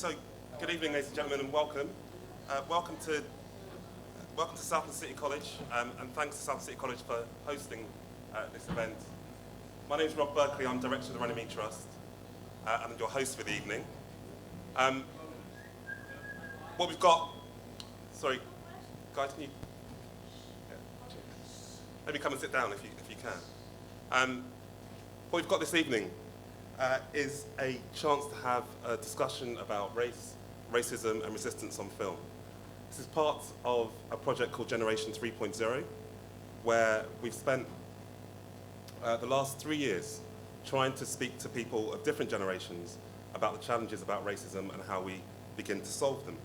So, good evening, ladies and gentlemen, and welcome. Welcome to Southern City College, and thanks to Southern City College for hosting this event. My name is Rob Berkeley. I'm director of the Runnymede Trust, and I'm your host for the evening. What we've got, sorry, guys, can you maybe come and sit down if you can. What we've got this evening is a chance to have a discussion about race, racism and resistance on film. This is part of a project called Generation 3.0, where we've spent the last 3 years trying to speak to people of different generations about the challenges about racism and how we begin to solve them.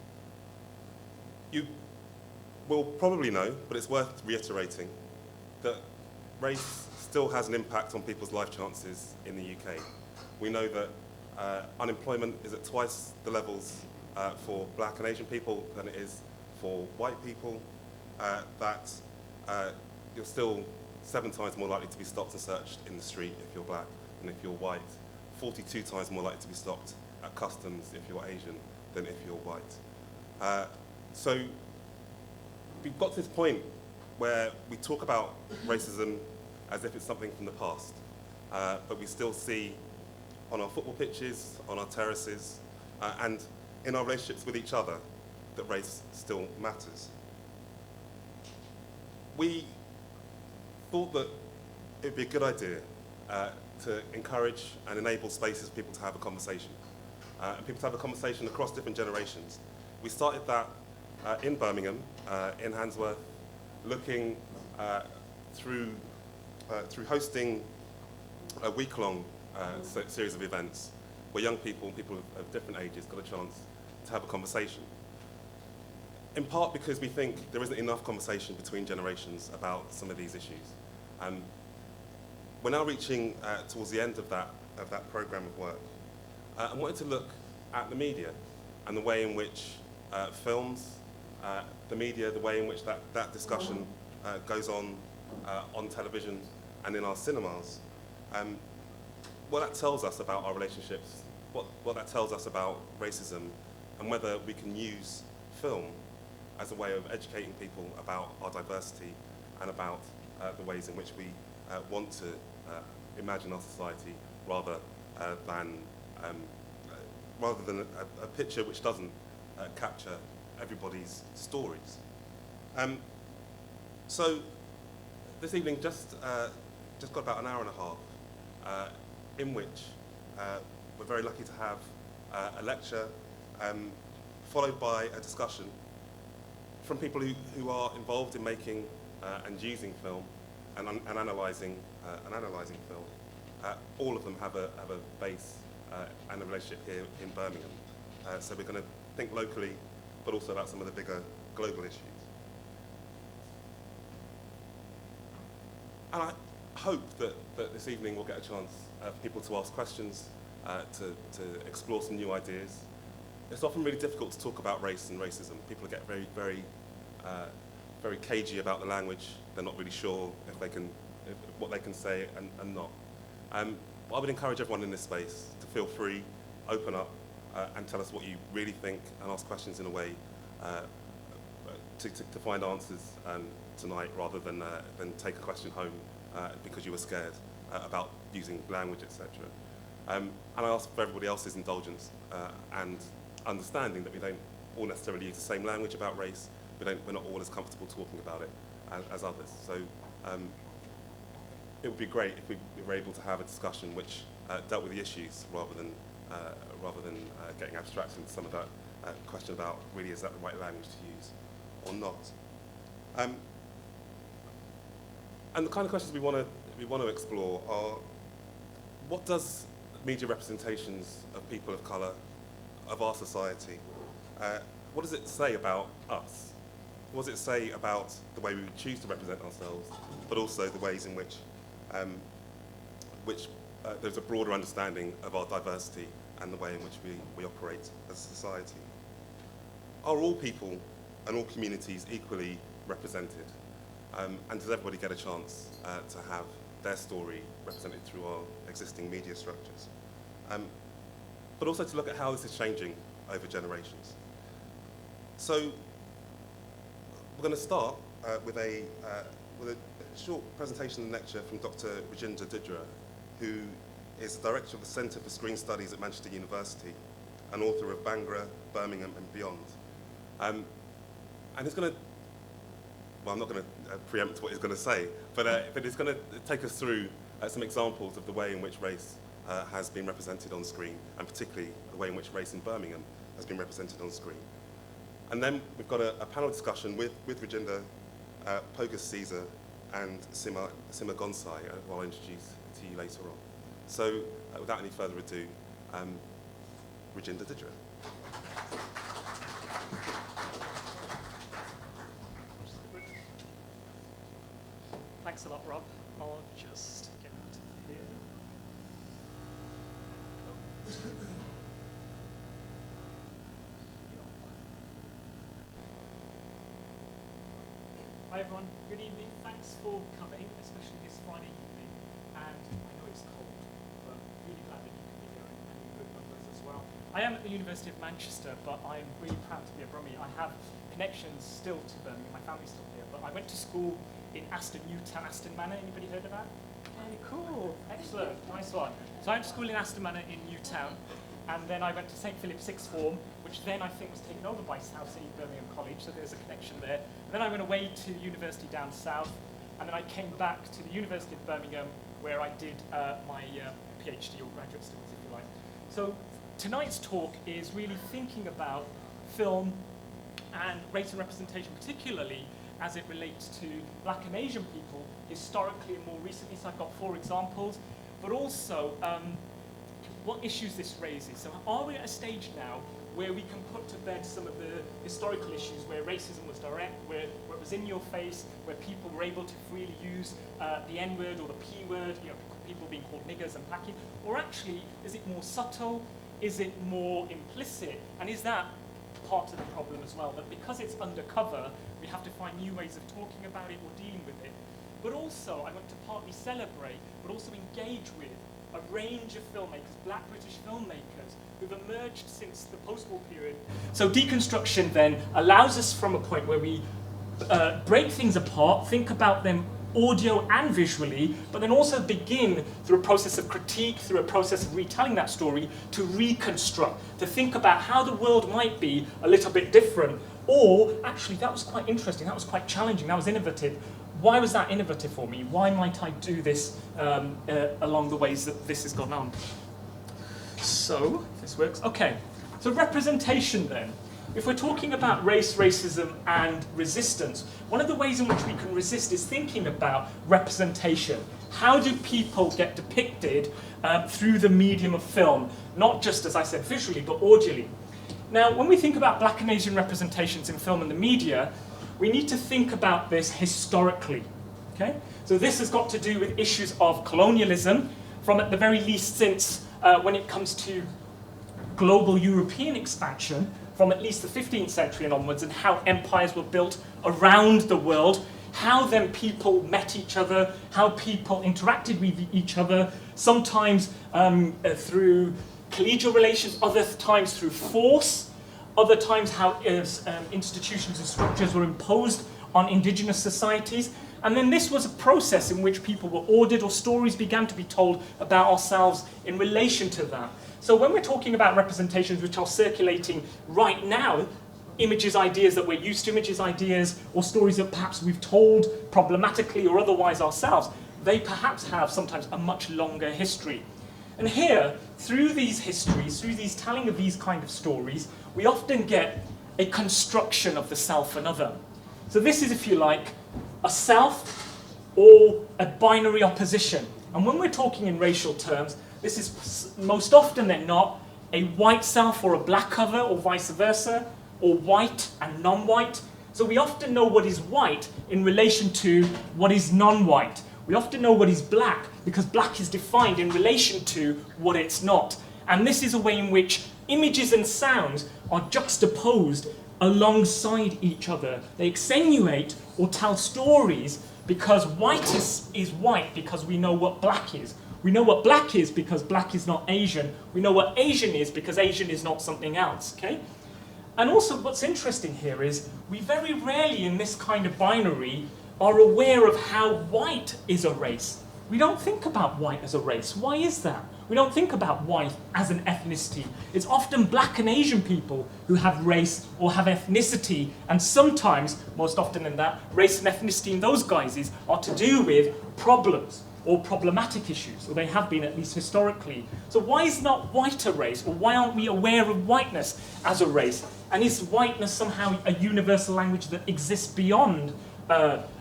You will probably know, but it's worth reiterating, that race still has an impact on people's life chances in the UK. We know that unemployment is at twice the levels for black and Asian people than it is for white people, that you're still 7 times more likely to be stopped and searched in the street if you're black than if you're white, 42 times more likely to be stopped at customs if you're Asian than if you're white. So we've got to this point where we talk about racism as if it's something from the past, but we still see on our football pitches, on our terraces, and in our relationships with each other, that race still matters. We thought that it would be a good idea to encourage and enable spaces for people to have a conversation, and people to have a conversation across different generations. We started that in Birmingham, in Handsworth, looking through hosting a week-long series of events where young people and people of different ages got a chance to have a conversation. In part because we think there isn't enough conversation between generations about some of these issues. We're now reaching towards the end of that programme of work. I wanted to look at the media and the way in which films, the media, the way in which that discussion goes on television and in our cinemas. What that tells us about our relationships, what that tells us about racism, and whether we can use film as a way of educating people about our diversity and about the ways in which we want to imagine our society rather than a picture which doesn't capture everybody's stories. So this evening just got about an hour and a half in which we're very lucky to have a lecture followed by a discussion from people who are involved in making and using film and analysing film. All of them have a base and a relationship here in Birmingham. So we're going to think locally, but also about some of the bigger global issues. And I hope that this evening we'll get a chance for people to ask questions, to explore some new ideas. It's often really difficult to talk about race and racism. People get very cagey about the language. They're not really sure what they can say and not. But I would encourage everyone in this space to feel free, open up, and tell us what you really think, and ask questions in a way to find answers tonight, rather than take a question home because you were scared about using language, etc. And I ask for everybody else's indulgence and understanding that we don't all necessarily use the same language about race. We're not all as comfortable talking about it as others. So it would be great if we were able to have a discussion which dealt with the issues rather than getting abstract into some of that question about really is that the right language to use or not. And the kind of questions we want to explore are: what does media representations of people of colour, of our society, what does it say about us? What does it say about the way we would choose to represent ourselves, but also the ways in which there's a broader understanding of our diversity and the way in which we operate as a society? Are all people and all communities equally represented? And does everybody get a chance to have their story represented through our existing media structures? But also to look at how this is changing over generations. So we're going to start with a short presentation and lecture from Dr. Rajinder Didra, who is the director of the Centre for Screen Studies at Manchester University and author of Bhangra, Birmingham and Beyond. And he's going to, well, I'm not going to preempt what he's going to say, but he's going to take us through some examples of the way in which race has been represented on screen, and particularly the way in which race in Birmingham has been represented on screen. And then we've got a panel discussion with Rajinder, Pogus Caesar, and Sima Gonsai, who I'll introduce to you later on. So without any further ado, Rajinder Didra. Thanks a lot, Rob. I'll just get here. Hi everyone, good evening. Thanks for coming, especially this Friday evening. And I know it's cold, but really glad that you can be here and you good numbers as well. I am at the University of Manchester, but I'm really proud to be a Brummie. I have connections still to Birmingham. My family's still here, but I went to school in Aston, Newtown, Aston Manor. Anybody heard of that? Hey, cool, excellent, nice one. So I went to school in Aston Manor in Newtown, and then I went to St Philip's Sixth Form, which then I think was taken over by South City Birmingham College, so there's a connection there. And then I went away to university down south, and then I came back to the University of Birmingham, where I did my PhD or graduate studies, if you like. So tonight's talk is really thinking about film and race and representation, particularly as it relates to Black and Asian people historically and more recently. So I've got 4 examples, but also what issues this raises. So are we at a stage now where we can put to bed some of the historical issues where racism was direct, where it was in your face, where people were able to freely use the N-word or the P-word, you know, people being called niggers and blackie, or actually, is it more subtle? Is it more implicit? And is that part of the problem as well, that because it's undercover, we have to find new ways of talking about it or dealing with it. But also, I want to partly celebrate, but also engage with a range of filmmakers, Black British filmmakers, who've emerged since the post-war period. So deconstruction then allows us from a point where we break things apart, think about them audio and visually, but then also begin through a process of critique, through a process of retelling that story, to reconstruct, to think about how the world might be a little bit different. Or, actually, that was quite interesting, that was quite challenging, that was innovative. Why was that innovative for me? Why might I do this along the ways that this has gone on? So, if this works, okay. So representation then. If we're talking about race, racism, and resistance, one of the ways in which we can resist is thinking about representation. How do people get depicted through the medium of film? Not just, as I said, visually, but audially. Now, when we think about Black and Asian representations in film and the media, we need to think about this historically. Okay? So this has got to do with issues of colonialism, from at the very least since when it comes to global European expansion, from at least the 15th century and onwards, and how empires were built around the world, how then people met each other, how people interacted with each other, sometimes through collegial relations, other times through force, other times how institutions and structures were imposed on indigenous societies. And then this was a process in which people were ordered, or stories began to be told about ourselves in relation to that. So when we're talking about representations which are circulating right now, images, ideas that we're used to, images, ideas, or stories that perhaps we've told problematically or otherwise ourselves, they perhaps have sometimes a much longer history. And here, through these histories, through these telling of these kind of stories, we often get a construction of the self and other. So this is, if you like, a self or a binary opposition. And when we're talking in racial terms, this is most often than not a white self or a black other, or vice versa, or white and non-white. So we often know what is white in relation to what is non-white. We often know what is black because black is defined in relation to what it's not. And this is a way in which images and sounds are juxtaposed alongside each other. They accentuate or tell stories because white is white because we know what black is. We know what black is because black is not Asian. We know what Asian is because Asian is not something else, okay? And also what's interesting here is we very rarely in this kind of binary are aware of how white is a race. We don't think about white as a race. Why is that? We don't think about white as an ethnicity. It's often black and Asian people who have race or have ethnicity, and sometimes, most often than that, race and ethnicity in those guises are to do with problems or problematic issues, or they have been at least historically. So why is not white a race, or why aren't we aware of whiteness as a race? And is whiteness somehow a universal language that exists beyond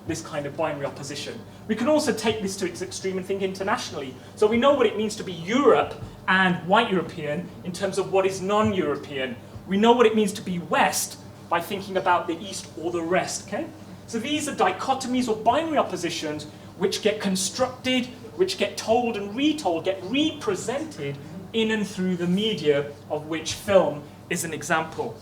this kind of binary opposition? We can also take this to its extreme and think internationally. So we know what it means to be Europe and white European in terms of what is non-European. We know what it means to be West by thinking about the East or the rest, okay? So these are dichotomies or binary oppositions which get constructed, which get told and retold, get represented in and through the media, of which film is an example.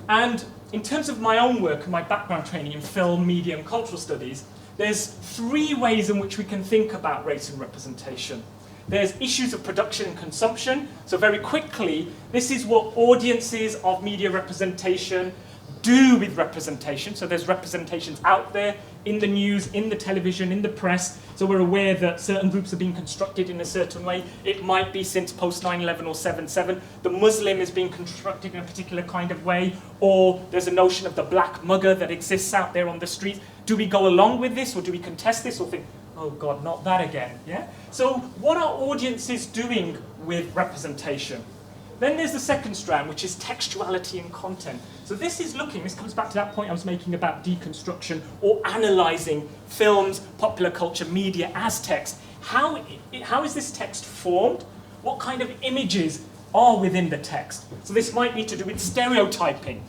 And in terms of my own work and my background training in film, media, and cultural studies, there's three ways in which we can think about race and representation. There's issues of production and consumption. So very quickly, this is what audiences of media representation do with representation. So there's representations out there in the news, in the television, in the press. So we're aware that certain groups are being constructed in a certain way. It might be since post 9/11 or 7/7. The Muslim is being constructed in a particular kind of way, or there's a notion of the black mugger that exists out there on the streets. Do we go along with this, or do we contest this, or think, oh God, not that again? Yeah. So what are audiences doing with representation? Then there's the second strand, which is textuality and content. So this comes back to that point I was making about deconstruction or analysing films, popular culture, media as text. How is this text formed? What kind of images are within the text? So this might be to do with stereotyping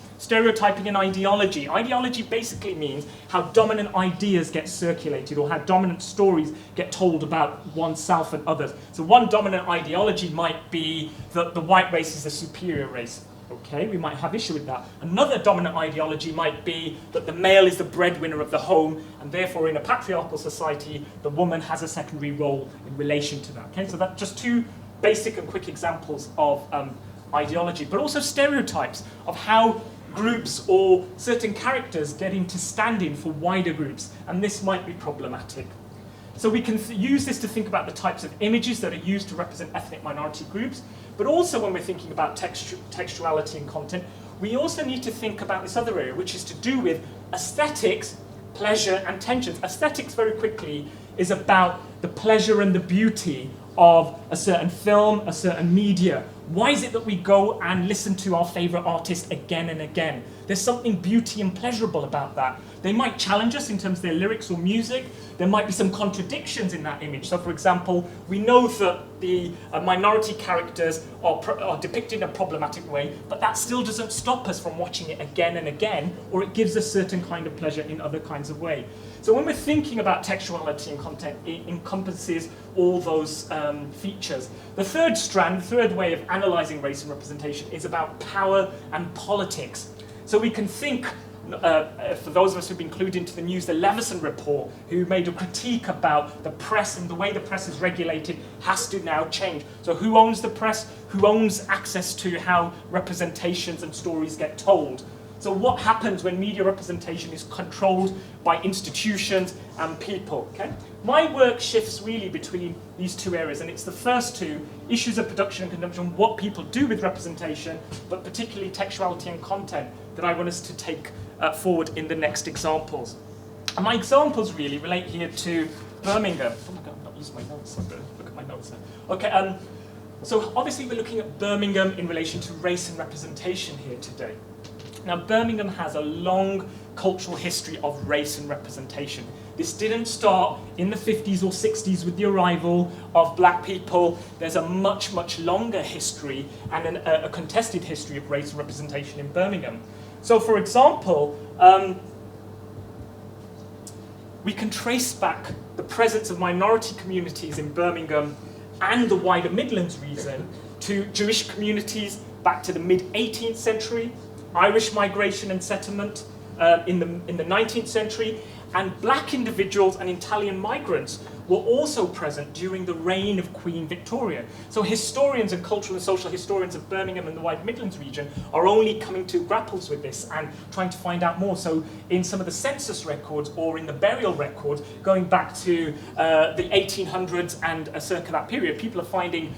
and ideology. Ideology basically means how dominant ideas get circulated or how dominant stories get told about oneself and others. So one dominant ideology might be that the white race is a superior race. Okay, we might have issue with that. Another dominant ideology might be that the male is the breadwinner of the home, and therefore in a patriarchal society, the woman has a secondary role in relation to that. Okay, so that's just two basic and quick examples of ideology, but also stereotypes of how groups or certain characters get into stand-in for wider groups, and this might be problematic. So we can use this to think about the types of images that are used to represent ethnic minority groups, but also when we're thinking about textuality and content, we also need to think about this other area, which is to do with aesthetics, pleasure, and tensions. Aesthetics, very quickly, is about the pleasure and the beauty of a certain film, a certain media. Why is it that we go and listen to our favourite artist again and again? There's something beauty and pleasurable about that. They might challenge us in terms of their lyrics or music. There might be some contradictions in that image. So for example, we know that the minority characters are depicted in a problematic way, but that still doesn't stop us from watching it again and again, or it gives us certain kind of pleasure in other kinds of way. So when we're thinking about textuality and content, it encompasses all those features. The third strand, the third way of analysing race and representation is about power and politics. So we can think, for those of us who've been clued into the news, the Leveson report, who made a critique about the press and the way the press is regulated has to now change. So who owns the press? Who owns access to how representations and stories get told? So what happens when media representation is controlled by institutions and people? Okay? My work shifts really between these two areas, and it's the first two, issues of production and consumption, what people do with representation, but particularly textuality and content, that I want us to take forward in the next examples. And my examples really relate here to Birmingham. Oh my God, I'm not using my notes. Look at my notes now. Okay, so obviously we're looking at Birmingham in relation to race and representation here today. Now, Birmingham has a long cultural history of race and representation. This didn't start in the 50s or 60s with the arrival of black people. There's a much, much longer history and a contested history of race and representation in Birmingham. So, for example, we can trace back the presence of minority communities in Birmingham and the wider Midlands region to Jewish communities back to the mid-18th century, Irish migration and settlement in the 19th century, And black individuals and Italian migrants were also present during the reign of Queen Victoria. So historians and cultural and social historians of Birmingham and the wide Midlands region are only coming to grapples with this and trying to find out more. So in some of the census records or in the burial records, going back to the 1800s and circa that period, people are finding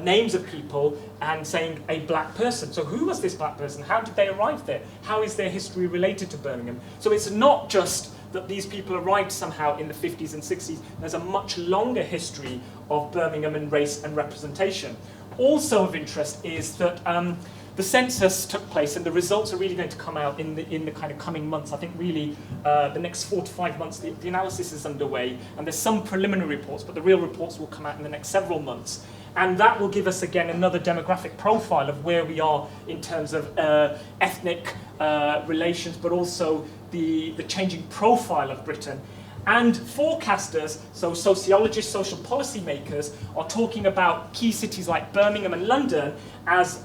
names of people and saying a black person. So who was this black person? How did they arrive there? How is their history related to Birmingham? So it's not just that these people arrived somehow in the 50s and 60s. There's a much longer history of Birmingham and race and representation. Also of interest is that the census took place, and the results are really going to come out in the kind of coming months. I think really the next 4 to 5 months, the analysis is underway, and there's some preliminary reports, but the real reports will come out in the next several months. And that will give us, again, another demographic profile of where we are in terms of ethnic relations, but also the changing profile of Britain. And forecasters, so sociologists, social policy makers, are talking about key cities like Birmingham and Leicester as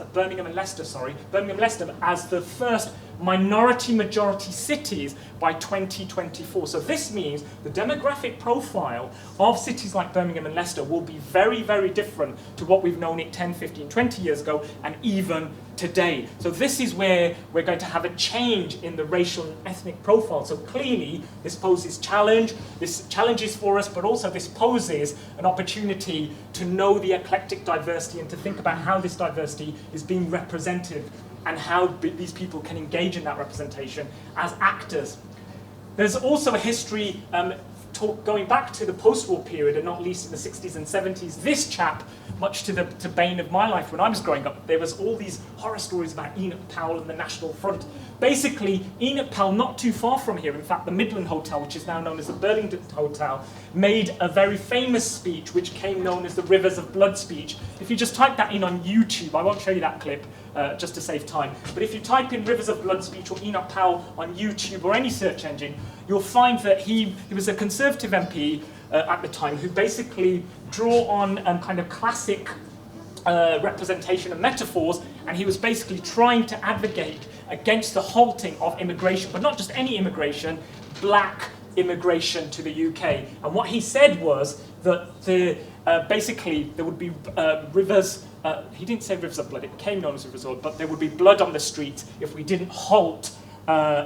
the first minority-majority cities by 2024. So this means the demographic profile of cities like Birmingham and Leicester will be very, very different to what we've known it 10, 15, 20 years ago, and even today. So this is where we're going to have a change in the racial and ethnic profile. So clearly, this poses challenges for us, but also this poses an opportunity to know the eclectic diversity and to think about how this diversity is being represented and how these people can engage in that representation as actors. There's also a history going back to the post-war period, and not least in the 60s and 70s. This chap, much to the bane of my life when I was growing up, there was all these horror stories about Enoch Powell and the National Front. Basically, Enoch Powell, not too far from here, in fact, the Midland Hotel, which is now known as the Burlington Hotel, made a very famous speech which came known as the Rivers of Blood speech. If you just type that in on YouTube, I won't show you that clip just to save time, but if you type in Rivers of Blood speech or Enoch Powell on YouTube or any search engine, you'll find that he was a Conservative MP at the time who basically drew on kind of classic representation and metaphors, and he was basically trying to advocate against the halting of immigration, but not just any immigration, black immigration to the UK. And what he said was that basically there would be rivers, he didn't say rivers of blood, it became known as rivers of blood, but there would be blood on the streets if we didn't halt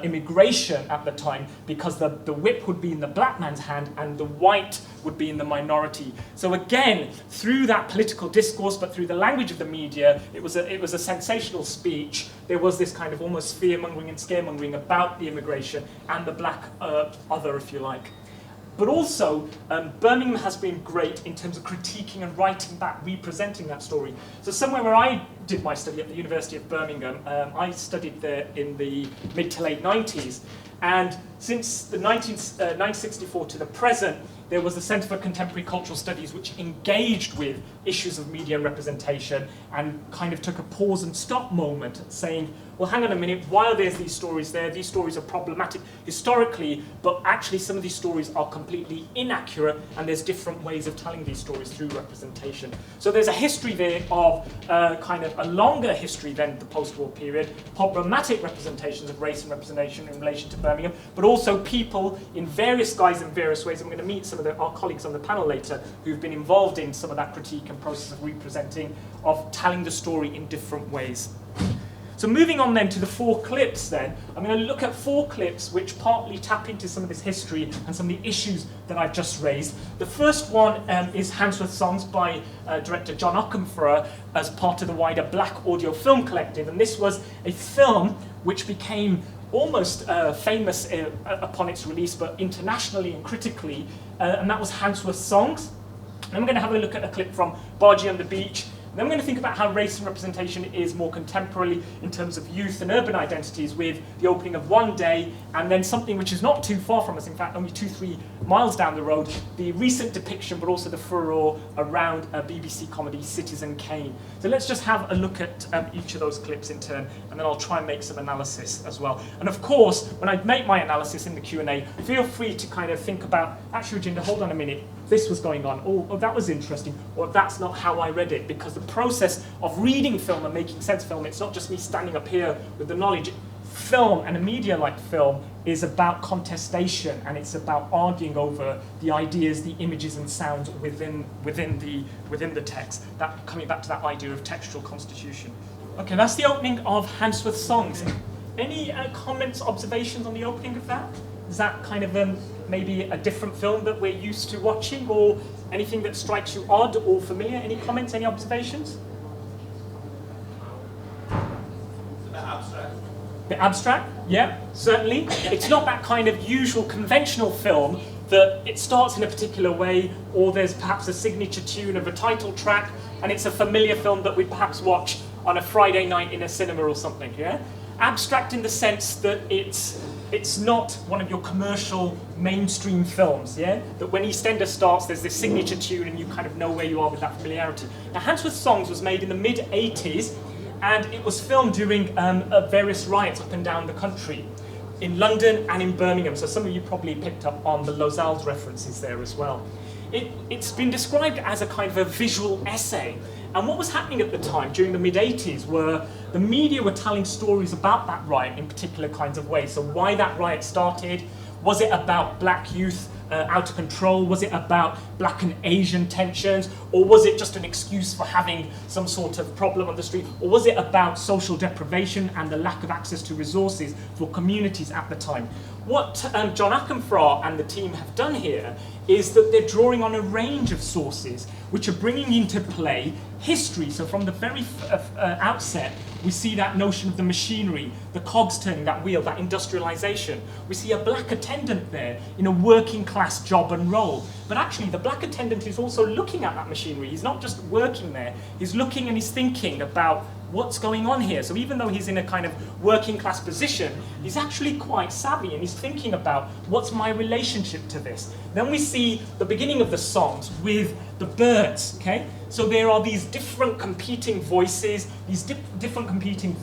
immigration at the time, because the whip would be in the black man's hand and the white would be in the minority. So again, through that political discourse, but through the language of the media, it was a sensational speech. There was this kind of almost fear-mongering and scaremongering about the immigration and the black other, if you like. But also, Birmingham has been great in terms of critiquing and writing back, representing that story. So somewhere where I did my study at the University of Birmingham, I studied there in the mid to late 90s. And since the 1964 to the present, there was the Centre for Contemporary Cultural Studies, which engaged with issues of media and representation and kind of took a pause and stop moment, saying, well, hang on a minute, why are there these stories there? These stories are problematic historically, but actually some of these stories are completely inaccurate, and there's different ways of telling these stories through representation. So there's a history there of kind of a longer history than the post-war period, problematic representations of race and representation in relation to Birmingham, but also people in various guises and various ways. I'm going to meet some of our colleagues on the panel later who've been involved in some of that critique and process of representing, of telling the story in different ways. So moving on then to the 4 clips then, I'm going to look at 4 clips which partly tap into some of this history and some of the issues that I've just raised. The first one is Handsworth Songs by director John Ockhamford as part of the wider Black Audio Film Collective, and this was a film which became almost famous upon its release, but internationally and critically, and that was Handsworth Songs. And I'm going to have a look at a clip from Bargee on the Beach. Then we're going to think about how race and representation is more contemporarily in terms of youth and urban identities, with the opening of One Day, and then something which is not too far from us, in fact only 2-3 miles down the road, the recent depiction but also the furore around BBC comedy Citizen Kane. So let's just have a look at each of those clips in turn, and then I'll try and make some analysis as well. And of course, when I make my analysis in the Q&A, feel free to kind of think about, actually Rajinder, hold on a minute, this was going on, oh that was interesting, or that's not how I read it, because the process of reading film and making sense of film, it's not just me standing up here with the knowledge. Film and a media like film is about contestation, and it's about arguing over the ideas, the images and sounds within the text. That coming back to that idea of textual constitution. Okay, that's the opening of Handsworth Songs. Any comments, observations on the opening of that? Is that kind of maybe a different film that we're used to watching, or anything that strikes you odd or familiar? Any comments, any observations? It's a bit abstract. Bit abstract? Yeah, certainly. It's not that kind of usual conventional film that it starts in a particular way, or there's perhaps a signature tune of a title track, and it's a familiar film that we'd perhaps watch on a Friday night in a cinema or something, yeah? Abstract in the sense that it's not one of your commercial mainstream films, yeah? That when EastEnders starts, there's this signature tune and you kind of know where you are with that familiarity. Now, Handsworth Songs was made in the mid-80s, and it was filmed during various riots up and down the country, in London and in Birmingham. So some of you probably picked up on the Lozal's references there as well. It's been described as a kind of a visual essay. And what was happening at the time, during the mid-80s, were the media were telling stories about that riot in particular kinds of ways. So why that riot started, was it about black youth out of control? Was it about black and Asian tensions? Or was it just an excuse for having some sort of problem on the street? Or was it about social deprivation and the lack of access to resources for communities at the time? What John Akenfrau and the team have done here is that they're drawing on a range of sources which are bringing into play history. So from the very outset, we see that notion of the machinery, the cogs turning, that wheel, that industrialization. We see a black attendant there in a working class job and role. But actually, the black attendant is also looking at that machinery. He's not just working there, he's looking and he's thinking about what's going on here. So even though he's in a kind of working class position, he's actually quite savvy and he's thinking about what's my relationship to this. Then we see the beginning of the songs with the birds, okay? So there are these different competing voices, these different competing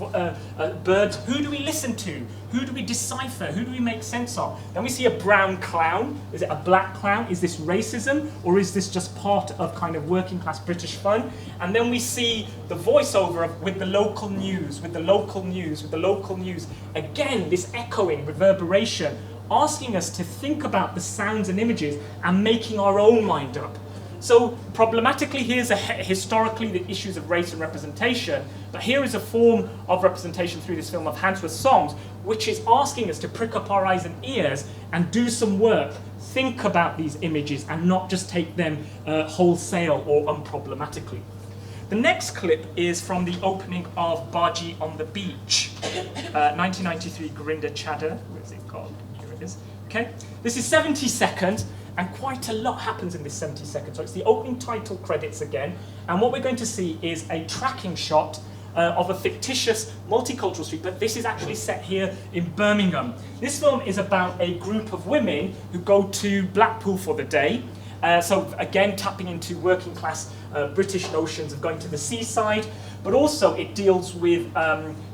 birds. Who do we listen to? Who do we decipher? Who do we make sense of? Then we see a brown clown. Is it a black clown? Is this racism? Or is this just part of kind of working class British fun? And then we see the voiceover with the local news, with the local news, with the local news. Again, this echoing, reverberation, asking us to think about the sounds and images and making our own mind up. So problematically, here's historically the issues of race and representation, but here is a form of representation through this film of Handsworth Songs, which is asking us to prick up our eyes and ears and do some work, think about these images and not just take them wholesale or unproblematically. The next clip is from the opening of Baji on the Beach, 1993 Gurinder Chadha. Where is it called? Here it is. Okay, this is 70 seconds. And quite a lot happens in this 70 seconds. So it's the opening title credits again. And what we're going to see is a tracking shot of a fictitious multicultural street, but this is actually set here in Birmingham. This film is about a group of women who go to Blackpool for the day. So again, tapping into working class British notions of going to the seaside, but also it deals with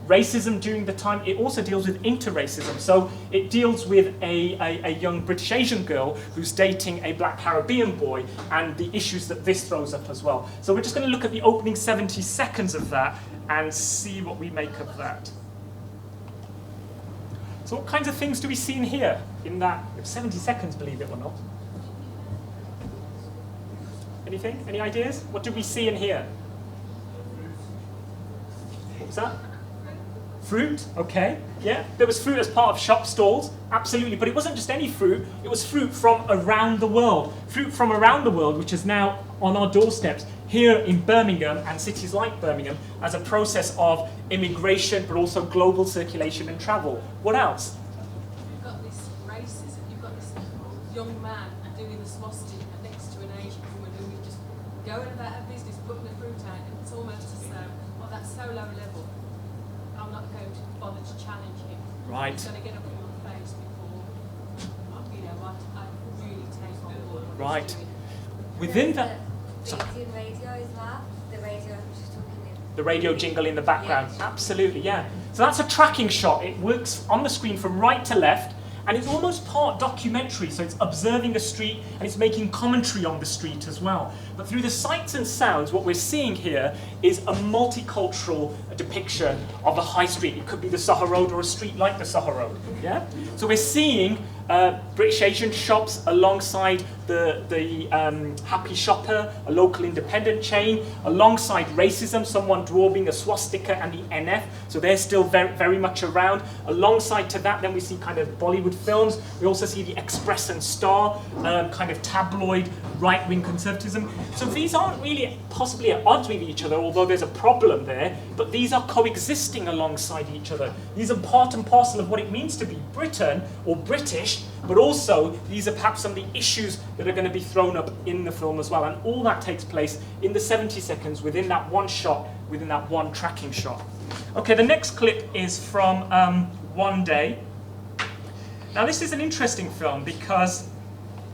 racism during the time. It also deals with interracism. So it deals with a young British Asian girl who's dating a black Caribbean boy and the issues that this throws up as well. So we're just going to look at the opening 70 seconds of that and see what we make of that. So what kinds of things do we see in here in that 70 seconds, believe it or not? Anything? Any ideas? What did we see in here? What was that? Fruit, okay, yeah. There was fruit as part of shop stalls, absolutely. But it wasn't just any fruit, it was fruit from around the world. Fruit from around the world, which is now on our doorsteps here in Birmingham and cities like Birmingham as a process of immigration, but also global circulation and travel. What else? You've got this racism, you've got this young man doing the swastika next to an Asian woman who is just going about her business, putting the fruit out, and it's almost as though, oh, that's so low level. I'm not going to bother to challenge him. Right. He's going to get up in my face before, you know, I really take on board what Right. he's doing. Within that, The Indian radio as well. The radio I was just talking in. the radio jingle in the background, Yeah. absolutely, yeah. So that's a tracking shot. It works on the screen from right to left, And it's almost part documentary, so it's observing a street and it's making commentary on the street as well. But through the sights and sounds, what we're seeing here is a multicultural depiction of a high street. It could be the Soho Road or a street like the Soho Road. Yeah? So we're seeing British Asian shops alongside the Happy Shopper, a local independent chain, alongside racism, someone drawing a swastika and the NF, so they're still very, very much around. Alongside to that, then we see kind of Bollywood films. We also see the Express and Star, kind of tabloid right-wing conservatism. So these aren't really possibly at odds with each other, although there's a problem there, but these are coexisting alongside each other. These are part and parcel of what it means to be Britain or British, but also these are perhaps some of the issues that are going to be thrown up in the film as well. And all that takes place in the 70 seconds within that one shot, within that one tracking shot. Okay, the next clip is from One Day. Now this is an interesting film because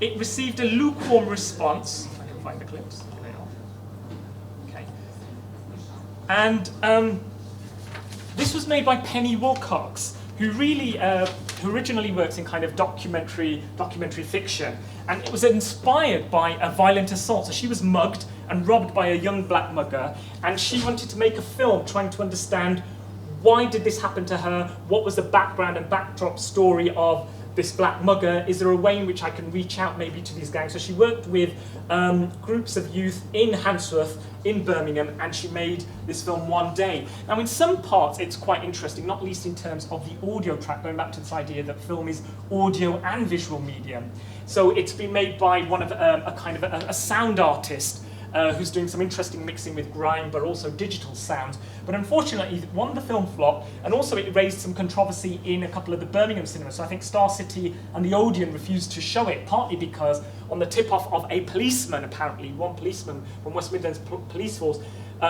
it received a lukewarm response. If I can find the clips. Here they are. Okay. And this was made by Penny Wilcox, who really, who originally works in kind of documentary fiction, and it was inspired by a violent assault. So she was mugged and robbed by a young black mugger, and she wanted to make a film trying to understand why did this happen to her, what was the background and backdrop story of this black mugger, is there a way in which I can reach out maybe to these gangs? So she worked with groups of youth in Handsworth, in Birmingham, and she made this film One Day. Now in some parts it's quite interesting, not least in terms of the audio track, going back to this idea that film is audio and visual medium. So it's been made by one of a kind of a sound artist who's doing some interesting mixing with grime, but also digital sounds. But unfortunately, one, the film flopped, and also it raised some controversy in a couple of the Birmingham cinemas. So I think Star City and the Odeon refused to show it, partly because on the tip-off of a policeman, apparently, one policeman from West Midlands Police Force,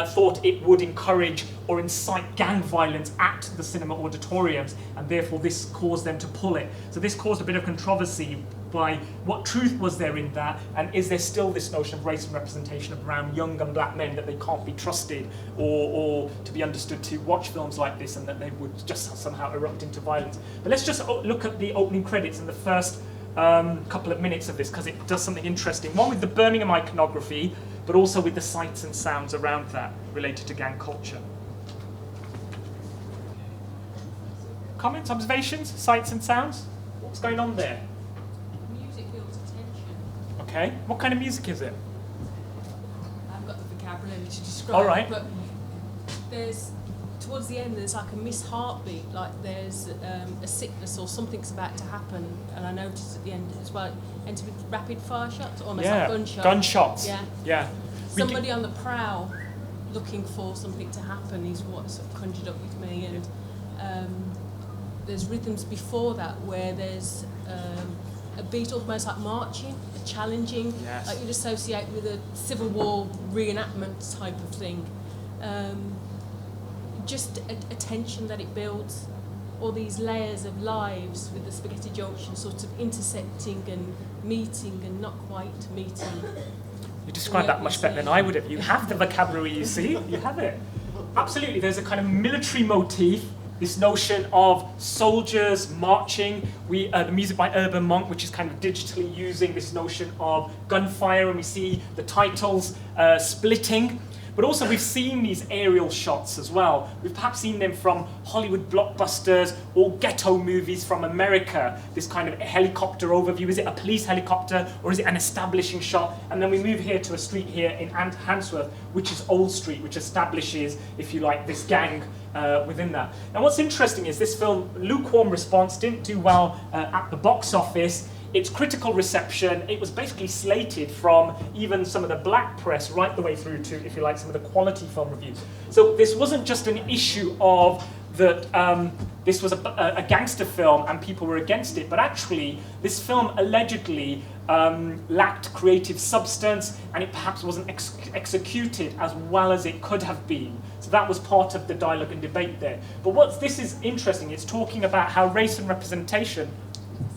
thought it would encourage or incite gang violence at the cinema auditoriums, and therefore this caused them to pull it. So this caused a bit of controversy by what truth was there in that, and is there still this notion of race and representation around young and black men that they can't be trusted or to be understood to watch films like this, and that they would just somehow erupt into violence. But let's just look at the opening credits in the first couple of minutes of this, because it does something interesting. One with the Birmingham iconography, but also with the sights and sounds around that related to gang culture. Comments, observations, sights and sounds? What's going on there? Music builds attention. Okay, what kind of music is it? I haven't got the vocabulary to describe. All right. But there's, towards the end, there's like a missed heartbeat, like there's a sickness or something's about to happen. And I noticed at the end as well, ends with rapid fire shots, almost like gunshots. Gunshots. Yeah. Yeah. Somebody on the prowl looking for something to happen is what sort of conjured up with me. And there's rhythms before that where there's a beat almost like marching, a challenging, Yes. like you'd associate with a Civil War reenactment type of thing. Just a tension that it builds, all these layers of lives with the Spaghetti Junction sort of intersecting and meeting and not quite meeting. You describe that much better than I would have. You have the vocabulary, you see? You have it. Absolutely, there's a kind of military motif, this notion of soldiers marching. The music by Urban Monk, which is kind of digitally using this notion of gunfire, and we see the titles splitting. But also we've seen these aerial shots as well. We've perhaps seen them from Hollywood blockbusters or ghetto movies from America. This kind of helicopter overview. Is it a police helicopter or is it an establishing shot? And then we move here to a street here in Handsworth, which is Old Street, which establishes, if you like, this gang within that. Now what's interesting is this film, lukewarm response, didn't do well at the box office. Its critical reception, it was basically slated from even some of the black press right the way through to, if you like, some of the quality film reviews. So this wasn't just an issue of that this was a gangster film and people were against it, but actually this film allegedly lacked creative substance, and it perhaps wasn't executed as well as it could have been. So that was part of the dialogue and debate there. But this is interesting, it's talking about how race and representation.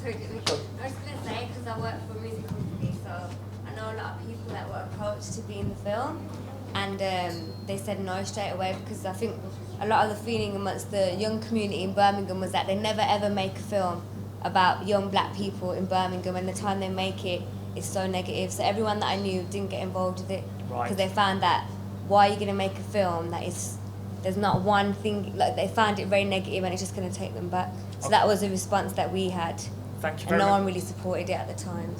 Sorry, I was going to say, because I work for a music company, so I know a lot of people that were approached to be in the film, and they said no straight away, because I think a lot of the feeling amongst the young community in Birmingham was that they never ever make a film about young black people in Birmingham, and the time they make it is so negative. So everyone that I knew didn't get involved with it because they found that, why are you going to make a film that is, there's not one thing, like they found it very negative and it's just going to take them back. So that was a response that we had. Thank you and very no much. one really supported it at the time.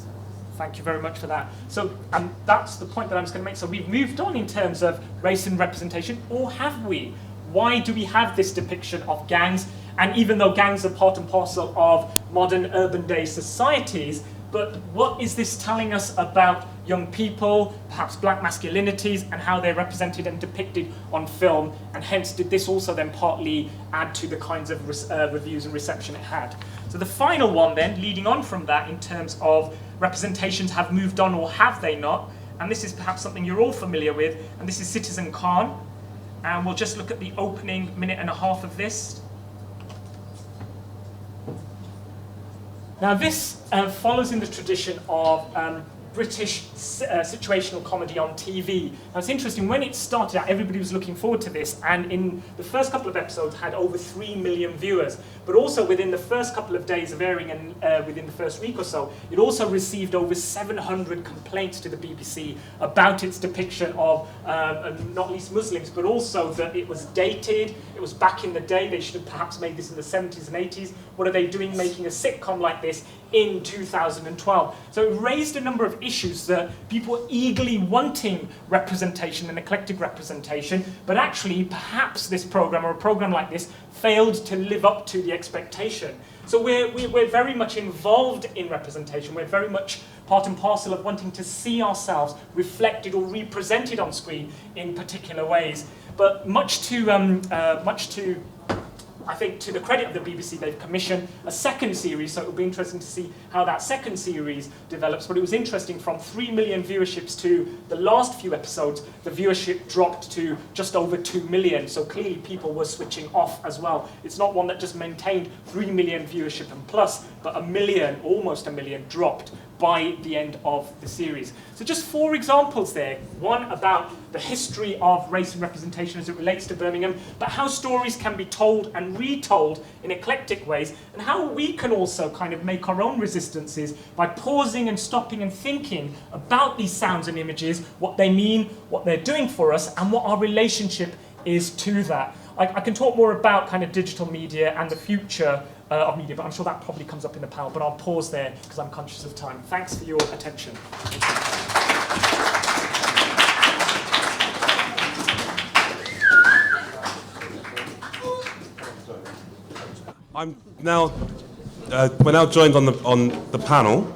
Thank you very much for that. So that's the point that I was going to make. So we've moved on in terms of race and representation, or have we? Why do we have this depiction of gangs? And even though gangs are part and parcel of modern urban day societies, but what is this telling us about young people, perhaps black masculinities, and how they're represented and depicted on film? And hence, did this also then partly add to the kinds of reviews and reception it had? So the final one then, leading on from that in terms of representations have moved on or have they not? And this is perhaps something you're all familiar with, and this is Citizen Khan. And we'll just look at the opening minute and a half of this. Now this follows in the tradition of British situational comedy on TV. Now it's interesting, when it started out, everybody was looking forward to this, and in the first couple of episodes had over 3 million viewers. But also within the first couple of days of airing and within the first week or so, it also received over 700 complaints to the BBC about its depiction of not least Muslims, but also that it was dated, it was back in the day, they should have perhaps made this in the 70s and 80s. What are they doing making a sitcom like this in 2012? So it raised a number of issues that people were eagerly wanting representation and eclectic representation, but actually perhaps this program or a program like this failed to live up to the expectation. So we're very much involved in representation. We're very much part and parcel of wanting to see ourselves reflected or represented on screen in particular ways. But much to I think to the credit of the BBC, they've commissioned a second series, so it'll be interesting to see how that second series develops. But it was interesting, from 3 million viewerships to the last few episodes, the viewership dropped to just over 2 million. So clearly people were switching off as well. It's not one that just maintained 3 million viewership and plus, but 1 million, almost 1 million, dropped by the end of the series. So just 4 examples there. One about the history of race and representation as it relates to Birmingham, but how stories can be told and retold in eclectic ways, and how we can also kind of make our own resistances by pausing and stopping and thinking about these sounds and images, what they mean, what they're doing for us, and what our relationship is to that. I can talk more about kind of digital media and the future of media, but I'm sure that probably comes up in the panel, but I'll pause there because I'm conscious of time. Thanks for your attention. We're now joined on the panel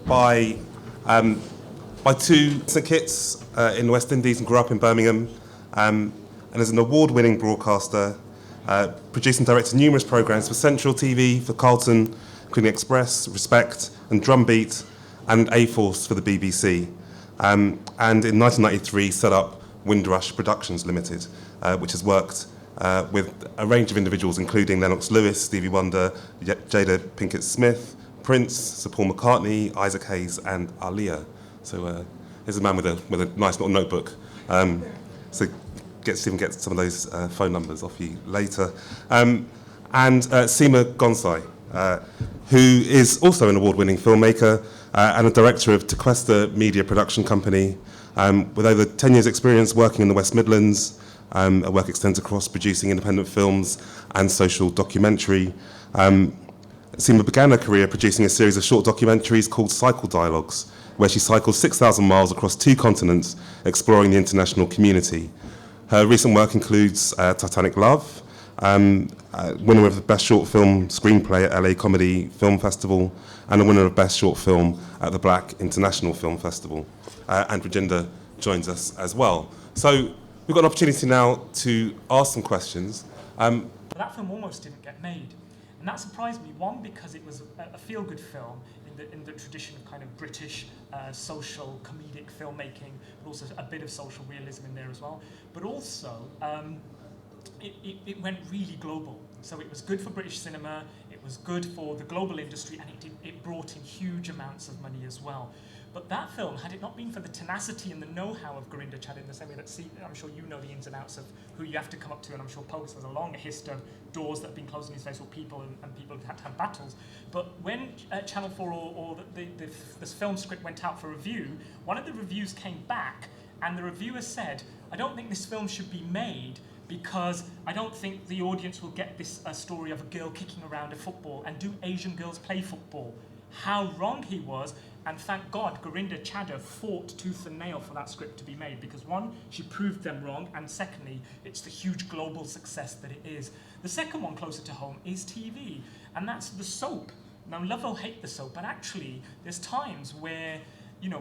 by 2 kids in the West Indies and grew up in Birmingham, and is an award-winning broadcaster, produced and directed numerous programmes for Central TV, for Carlton, including Express, Respect, and Drumbeat, and A-Force for the BBC. And in 1993 set up Windrush Productions Limited, which has worked with a range of individuals, including Lennox Lewis, Stevie Wonder, Jada Pinkett Smith, Prince, Sir Paul McCartney, Isaac Hayes, and Aaliyah. So here's a man with a nice little notebook. So Stephen gets some of those phone numbers off you later. And Seema Gonsai, who is also an award-winning filmmaker and a director of Tequesta Media Production Company, with over 10 years' experience working in the West Midlands. Her work extends across producing independent films and social documentary. Seema began her career producing a series of short documentaries called Cycle Dialogues, where she cycled 6,000 miles across 2 continents, exploring the international community. Her recent work includes Titanic Love, winner of the Best Short Film Screenplay at LA Comedy Film Festival, and a winner of Best Short Film at the Black International Film Festival. And Rajinder joins us as well. So we've got an opportunity now to ask some questions. That film almost didn't get made. And that surprised me, one, because it was a feel-good film in the tradition of kind of British social comedic filmmaking, but also a bit of social realism in there as well. But also, it went really global. So it was good for British cinema, it was good for the global industry, and it brought in huge amounts of money as well. But that film, had it not been for the tenacity and the know-how of Gurinder Chadha, in the same way that I'm sure you know the ins and outs of who you have to come up to, and I'm sure Pogus has a long history of doors that have been closed in his face with people and people have had to have battles. But when Channel 4 or this film script went out for review, one of the reviews came back and the reviewer said, I don't think this film should be made because I don't think the audience will get this story of a girl kicking around a football, and do Asian girls play football? How wrong he was, and thank God Gurinder Chadha fought tooth and nail for that script to be made, because one, she proved them wrong, and secondly, it's the huge global success that it is. The second one closer to home is TV, and that's the soap. Now, love or hate the soap, but actually there's times where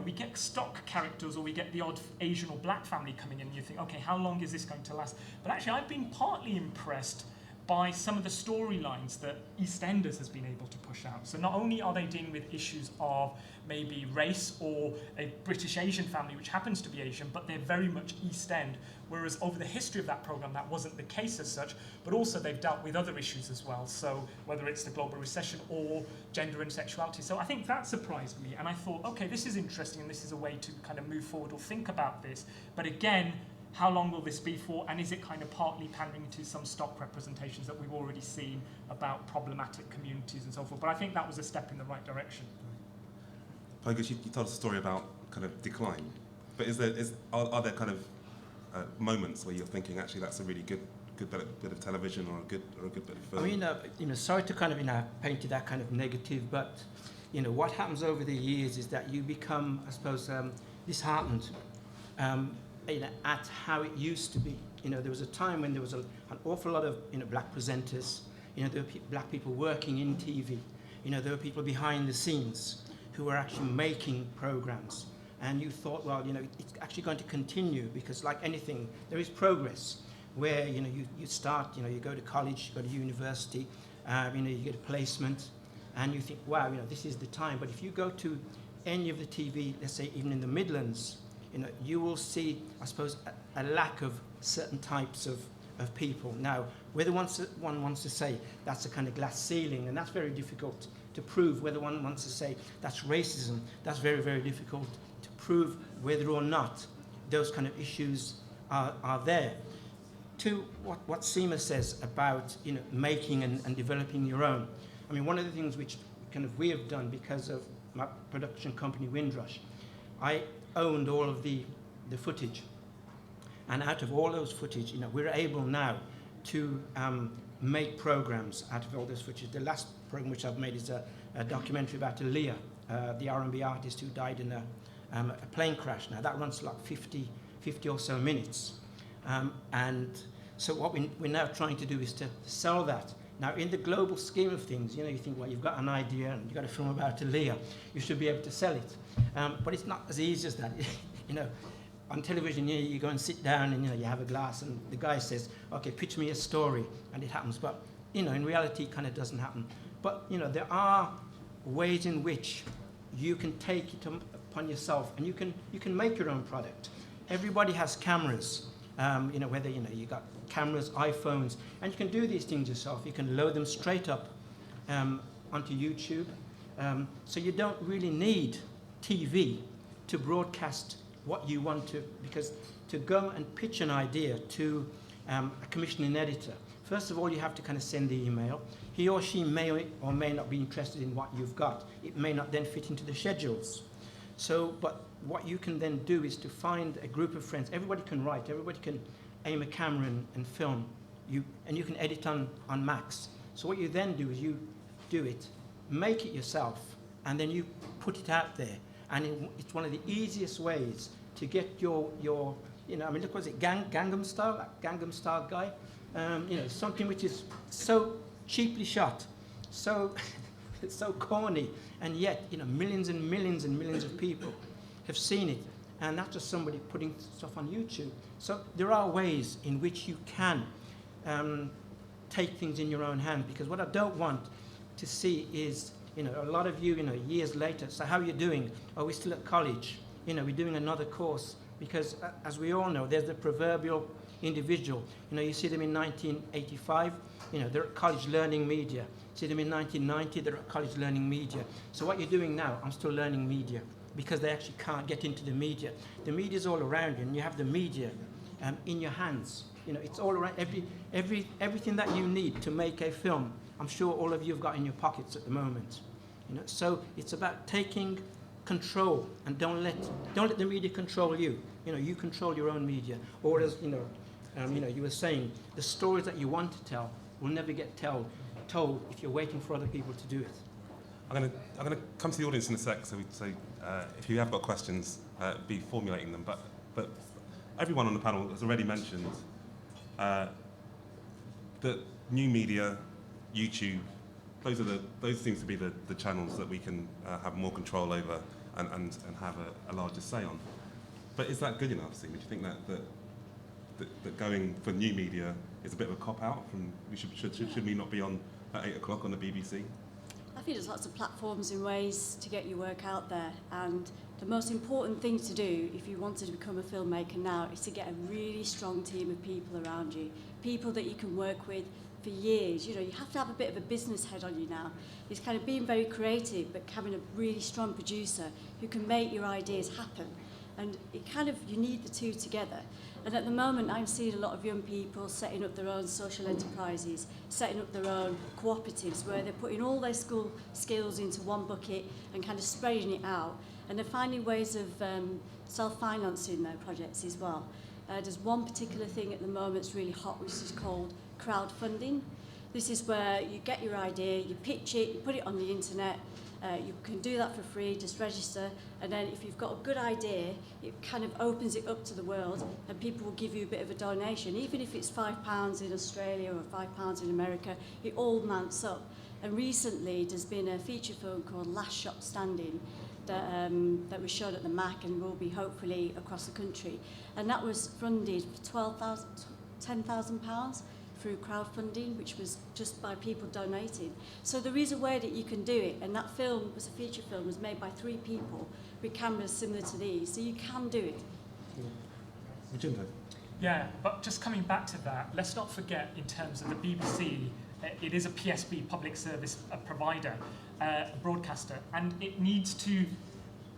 we get stock characters, or we get the odd Asian or black family coming in, and you think, okay, how long is this going to last? But actually, I've been partly impressed by some of the storylines that EastEnders has been able to push out. So not only are they dealing with issues of maybe race or a British Asian family, which happens to be Asian, but they're very much East End, whereas over the history of that programme that wasn't the case as such, but also they've dealt with other issues as well, so whether it's the global recession or gender and sexuality. So I think that surprised me, and I thought, okay, this is interesting, and this is a way to kind of move forward or think about this. But again, how long will this be for, and is it kind of partly pandering to some stock representations that we've already seen about problematic communities and so forth? But I think that was a step in the right direction. Pogus, you told us a story about kind of decline, but are there kind of moments where you're thinking, actually, that's a really good bit of television, or a good bit of film? I mean, sorry to kind of paint it that kind of negative, but what happens over the years is that you become, I suppose, disheartened. At how it used to be. There was a time when there was an awful lot of black presenters. There were black people working in TV. There were people behind the scenes who were actually making programs. And you thought, well, it's actually going to continue, because like anything, there is progress. Where you start, you go to college, you go to university, you get a placement, and you think, wow, this is the time. But if you go to any of the TV, let's say even in the Midlands, you will see, I suppose, a lack of certain types of people. Now, whether one wants to say that's a kind of glass ceiling, and that's very difficult to prove. Whether one wants to say that's racism, that's very, very difficult to prove whether or not those kind of issues are there. To what Seema says about making and developing your own. I mean, one of the things which kind of we have done because of my production company Windrush, I owned all of the footage, and out of all those footage, we're able now to make programs out of all this footage. The last program which I've made is a documentary about Aaliyah, the R&B artist who died in a plane crash. Now that runs like 50 or so minutes, and so what we're now trying to do is to sell that. Now, in the global scheme of things, you think, well, you've got an idea and you've got a film about Aaliyah, you should be able to sell it. But it's not as easy as that. On television, you go and sit down and you have a glass, and the guy says, okay, pitch me a story, and it happens. But in reality, it kind of doesn't happen. But there are ways in which you can take it upon yourself, and you can make your own product. Everybody has cameras. Whether you got cameras, iPhones, and you can do these things yourself. You can load them straight up onto YouTube. So you don't really need TV to broadcast what you want to, because to go and pitch an idea to a commissioning editor, first of all, you have to kind of send the email. He or she may or may not be interested in what you've got. It may not then fit into the schedules. So, but what you can then do is to find a group of friends. Everybody can write. Everybody can aim a camera and film. And you can edit on Max. So what you then do is you do it, make it yourself, and then you put it out there. And it's one of the easiest ways to get your look, was it Gangnam Style? That Gangnam Style guy? Something which is so cheaply shot, so it's so corny, and yet millions and millions and millions of people have seen it, and that's just somebody putting stuff on YouTube. So there are ways in which you can take things in your own hand, because what I don't want to see is a lot of you years later, so how are you doing? Are we still at college? We're doing another course, because as we all know, there's the proverbial individual. You see them in 1985, they're at college learning media. See them in 1990, they're at college learning media. So what you're doing now, I'm still learning media. because they actually can't get into the media. The media is all around you, and you have the media in your hands. You know, it's all around. Everything that you need to make a film, I'm sure all of you have got in your pockets at the moment. You know, so it's about taking control, and don't let the media control you. You know, you control your own media. Or as you know, you were saying, the stories that you want to tell will never get told if you're waiting for other people to do it. I'm going to come to the audience in a sec, so if you have got questions, be formulating them. But everyone on the panel has already mentioned that new media, YouTube, those seems to be the channels that we can have more control over and have a larger say on. But is that good enough, Steve? Do you think that going for new media is a bit of a cop-out? Should we not be on at 8 o'clock on the BBC? I think there's lots of platforms and ways to get your work out there, and the most important thing to do if you wanted to become a filmmaker now is to get a really strong team of people around you, people that you can work with for years. You know, you have to have a bit of a business head on you now. It's kind of being very creative, but having a really strong producer who can make your ideas happen. And you need the two together. And at the moment, I'm seeing a lot of young people setting up their own social enterprises, setting up their own cooperatives, where they're putting all their school skills into one bucket and kind of spreading it out. And they're finding ways of self-financing their projects as well. There's one particular thing at the moment that's really hot, which is called crowdfunding. This is where you get your idea, you pitch it, you put it on the internet. You can do that for free, just register, and then if you've got a good idea, it kind of opens it up to the world, and people will give you a bit of a donation. Even if it's £5 in Australia or £5 in America, it all mounts up. And recently, there's been a feature film called Last Shot Standing that was shown at the MAC and will be hopefully across the country. And that was funded for £10,000 through crowdfunding, which was just by people donating. So there is a way that you can do it, and that film was a feature film, was made by 3 people with cameras similar to these, so you can do it. Yeah, but just coming back to that, let's not forget in terms of the BBC, it is a PSB, public service provider, broadcaster, and it needs to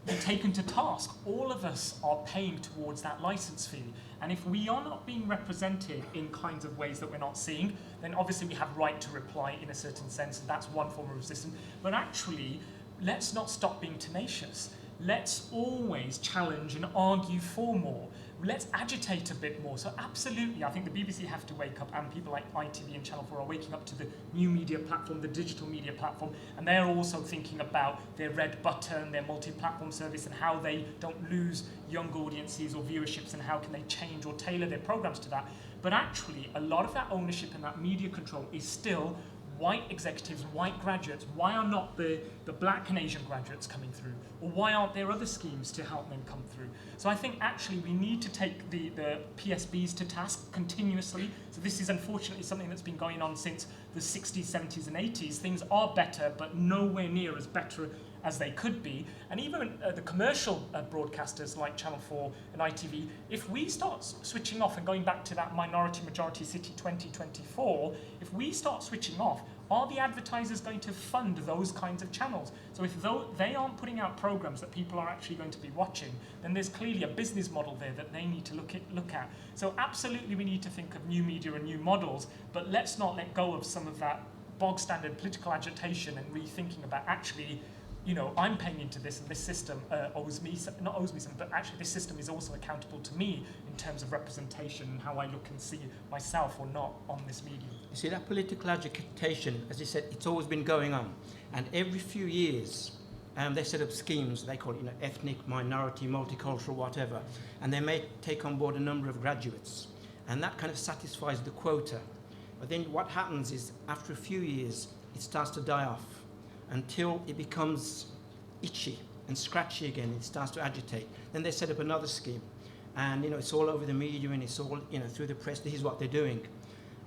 be taken to task. All of us are paying towards that license fee. And if we are not being represented in kinds of ways that we're not seeing, then obviously we have right to reply in a certain sense, and that's one form of resistance. But actually, let's not stop being tenacious. Let's always challenge and argue for more. Let's agitate a bit more. So absolutely, I think the BBC have to wake up, and people like ITV and Channel 4 are waking up to the new media platform, the digital media platform, and they're also thinking about their red button, their multi-platform service, and how they don't lose young audiences or viewerships, and how can they change or tailor their programs to that. But actually, a lot of that ownership and that media control is still white executives, white graduates. Why are not the black and Asian graduates coming through? Or why aren't there other schemes to help them come through? So I think actually we need to take the PSBs to task continuously. So this is unfortunately something that's been going on since the 60s, 70s and 80s. Things are better, but nowhere near as better as they could be. And even the commercial broadcasters like Channel 4 and ITV, if we start switching off and going back to that minority-majority city 2024, if we start switching off, are the advertisers going to fund those kinds of channels? So if they aren't putting out programs that people are actually going to be watching, then there's clearly a business model there that they need to look at. So absolutely we need to think of new media and new models, but let's not let go of some of that bog standard political agitation and rethinking about actually, you know, I'm paying into this, and this system owes me something, but actually this system is also accountable to me in terms of representation and how I look and see myself or not on this medium. You see, that political agitation, as you said, it's always been going on. And every few years, they set up schemes, they call it, you know, ethnic, minority, multicultural, whatever. And they may take on board a number of graduates. And that kind of satisfies the quota. But then what happens is, after a few years, it starts to die off, until it becomes itchy and scratchy again. It starts to agitate. Then they set up another scheme, and you know, it's all over the media and it's all, you know, through the press. This is what they're doing,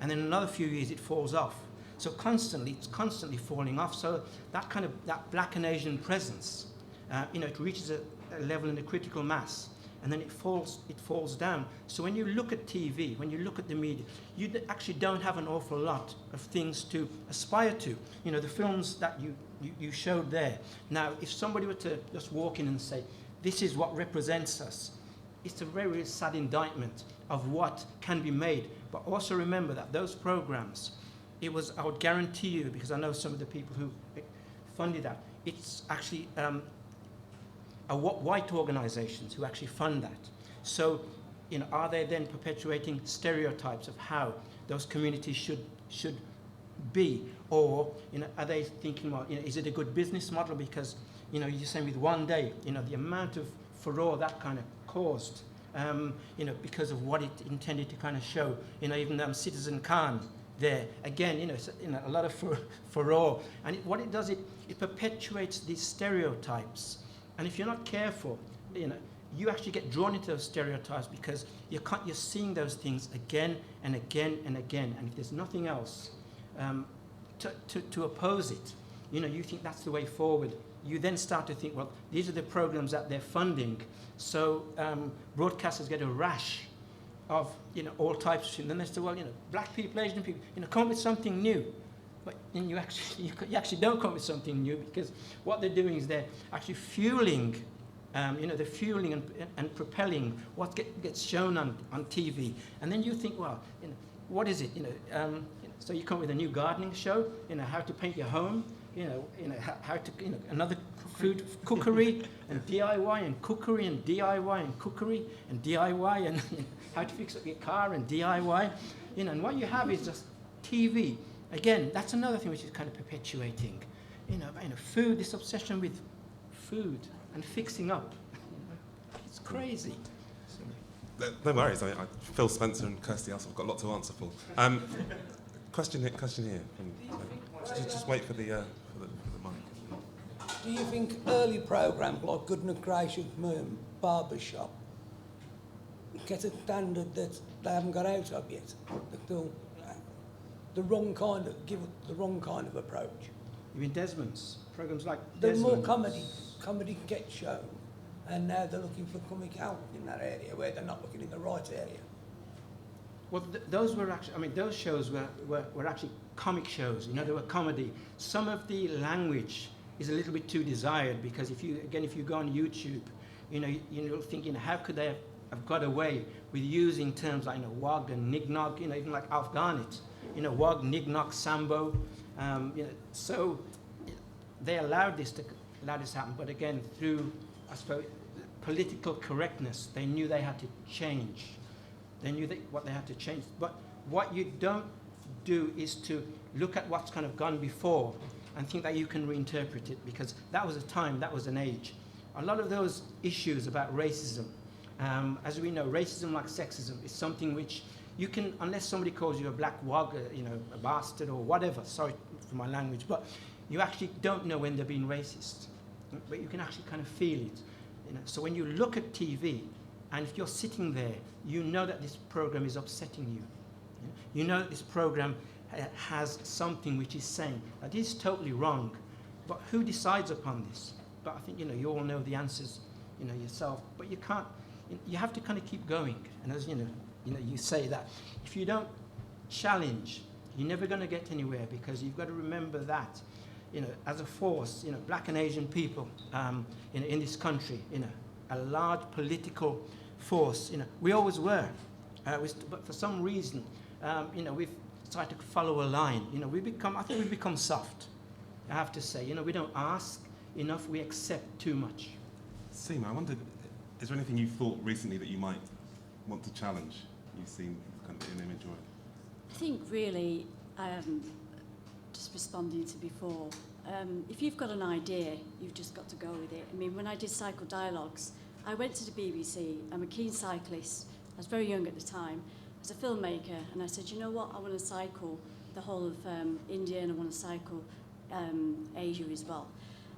and then another few years it falls off. So it's constantly falling off. So that black and Asian presence, you know, it reaches a level in a critical mass and then it falls down. So when you look at TV, when you look at the media, you actually don't have an awful lot of things to aspire to. You know, the films that you showed there. Now, if somebody were to just walk in and say, this is what represents us, it's a very, very sad indictment of what can be made. But also remember that those programs, I would guarantee you, because I know some of the people who funded that, it's actually white organizations who actually fund that. So, you know, are they then perpetuating stereotypes of how those communities should be? Or, you know, are they thinking, well, you know, is it a good business model? Because, you know, you're saying with one day, you know, the amount of furore that kind of caused, you know, because of what it intended to kind of show. You know, even Citizen Khan there, again, you know, a lot of furore. And what it does, it perpetuates these stereotypes. And if you're not careful, you know, you actually get drawn into those stereotypes because you're seeing those things again and again and again. And if there's nothing else to oppose it, you know, you think that's the way forward. You then start to think, well, these are the programs that they're funding. So broadcasters get a rash of, you know, all types of things. Then they say, well, you know, black people, Asian people, you know, come up with something new. But you actually don't come up with something new, because what they're doing is they're actually fueling, you know, they're fueling and propelling what gets shown on TV. And then you think, well, you know, what is it? You know, so you come up with a new gardening show, you know, how to paint your home, you know, how to, you know, another food cookery and DIY and cookery and DIY and cookery and DIY and you know, how to fix up your car and DIY, you know, and what you have is just TV. Again, that's another thing which is kind of perpetuating, you know, food, this obsession with food and fixing up. It's crazy. No worries. Phil Spencer and Kirsty Else have got a lot to answer for. Question here. Just wait for the mic. Do you think early programmes like Goodness Gracious Me and Barbershop get a standard that they haven't got out of yet? They feel the wrong kind of approach. You mean Desmond's programs like There's Desmond's? more comedy gets shown, and now they're looking for comic out in that area where they're not looking in the right area. Well, those were actually, I mean, those shows were actually comic shows. You know, they were comedy. Some of the language is a little bit too desired, because if you go on YouTube, you know, you're thinking, how could they have got away with using terms like, you know, wog and nignog, you know, even like Alf Garnett, you know, wog, nignog, sambo, you know, so they allowed this to happen. But again, through, I suppose, political correctness, they knew they had to change. They knew what they had to change. But what you don't do is to look at what's kind of gone before and think that you can reinterpret it, because that was a time, that was an age. A lot of those issues about racism, as we know, racism like sexism is something which you can, unless somebody calls you a black wog, you know, a bastard or whatever, sorry for my language, but you actually don't know when they're being racist. But you can actually kind of feel it. You know? So when you look at TV, and if you're sitting there, you know that this program is upsetting you. You know that this program has something which is saying that is totally wrong. But who decides upon this? But I think, you know, you all know the answers, you know, yourself. But you can't, you have to kind of keep going. And as you say that if you don't challenge, you're never going to get anywhere, because you've got to remember that, you know, as a force, you know, black and Asian people, you know, in this country, you know, a large political force, you know, we always were, but for some reason, you know, we've started to follow a line. You know, I think we've become soft, I have to say. You know, we don't ask enough, we accept too much. Seema, I wondered, is there anything you thought recently that you might want to challenge? You've seen kind of an image or? I think really, just responding to before, if you've got an idea, you've just got to go with it. I mean, when I did Cycle Dialogues, I went to the BBC. I'm a keen cyclist. I was very young at the time. As a filmmaker, and I said, you know what, I want to cycle the whole of India, and I want to cycle Asia as well.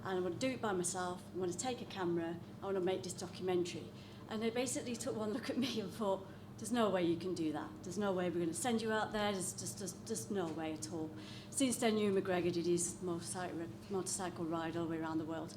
And I want to do it by myself. I want to take a camera. I want to make this documentary. And they basically took one look at me and thought, there's no way you can do that. There's no way we're going to send you out there. There's just no way at all. Since then, Ewan McGregor did his motorcycle ride all the way around the world.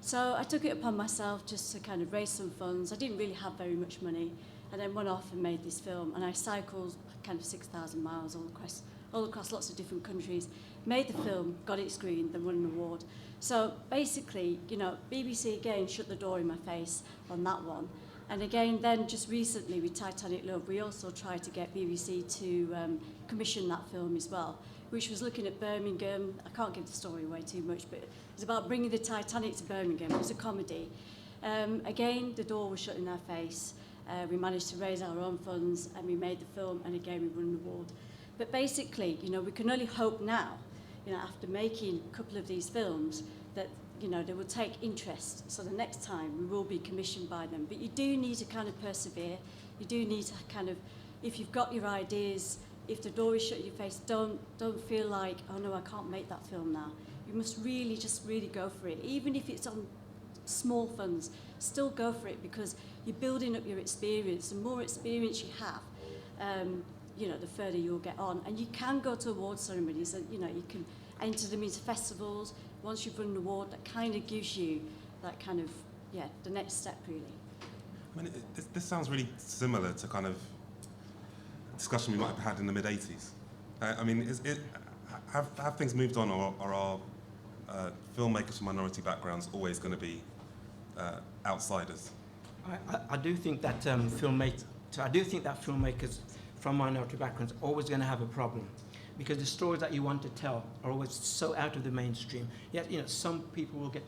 So I took it upon myself just to kind of raise some funds. I didn't really have very much money, and then went off and made this film. And I cycled kind of 6,000 miles all across lots of different countries, made the film, got it screened, then won an award. So basically, you know, BBC again shut the door in my face on that one. And again, then just recently with Titanic Love, we also tried to get BBC to commission that film as well, which was looking at Birmingham. I can't give the story away too much, but it was about bringing the Titanic to Birmingham. It was a comedy. Again, the door was shut in our face. We managed to raise our own funds, and we made the film, and again, we won an award. But basically, you know, we can only hope now, you know, after making a couple of these films, that, you know, they will take interest. So the next time we will be commissioned by them. But you do need to kind of persevere. You do need to kind of, if you've got your ideas, if the door is shut in your face, don't feel like, oh no, I can't make that film now. You must really just really go for it. Even if it's on small funds, still go for it, because you're building up your experience. The more experience you have, you know, the further you'll get on. And you can go to award ceremonies, and you know, you can enter them into festivals. Once you've won an award, that kind of gives you that kind of, yeah, the next step really. I mean, this sounds really similar to kind of discussion we might have had in the mid-'80s. I mean, have things moved on, or are filmmakers from minority backgrounds always going to be outsiders? I do think that filmmakers from minority backgrounds are always going to have a problem, because the stories that you want to tell are always so out of the mainstream. Yet, you know, some people will get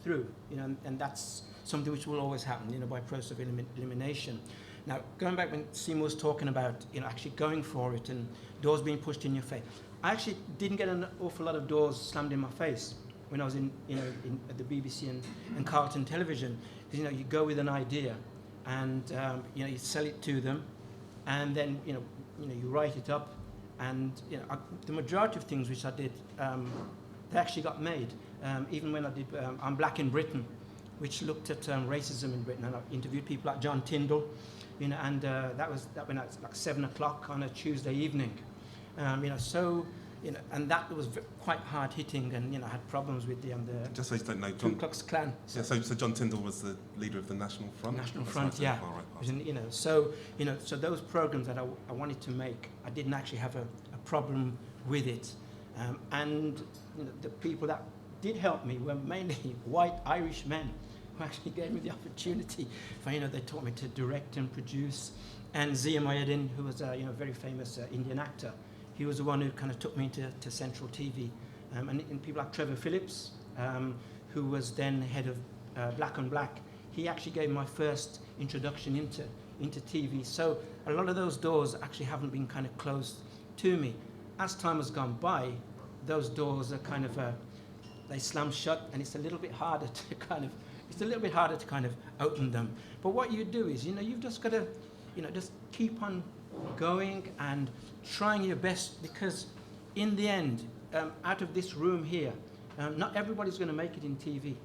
through, you know, and that's something which will always happen, you know, by process of elimination. Now, going back when Seymour was talking about, you know, actually going for it and doors being pushed in your face, I actually didn't get an awful lot of doors slammed in my face when I was at the BBC and Carlton Television. Because, you know, you go with an idea, and you know, you sell it to them, and then you write it up, and you know, the majority of things which I did, they actually got made. Even when I did I'm Black in Britain, which looked at racism in Britain, and I interviewed people like John Tyndall, you know, and that went out at like 7 o'clock on a Tuesday evening, you know, so. You know, and that was quite hard hitting, and you know, had problems with the just so you don't know, Ku Klux Klan. So John Tyndall was the leader of the National Front. National Front, yeah. You know, so those programs that I wanted to make, I didn't actually have a problem with it, and you know, the people that did help me were mainly white Irish men who actually gave me the opportunity. For, you know, they taught me to direct and produce, and Zia Mohyeddin, who was a very famous Indian actor. He was the one who kind of took me into Central TV. And people like Trevor Phillips, who was then head of Black on Black, he actually gave my first introduction into TV. So a lot of those doors actually haven't been kind of closed to me. As time has gone by, those doors are kind of, they slam shut, and it's a little bit harder to kind of open them. But what you do is, you know, you've just got to, you know, just keep on going and trying your best, because in the end, out of this room here, not everybody's going to make it in TV,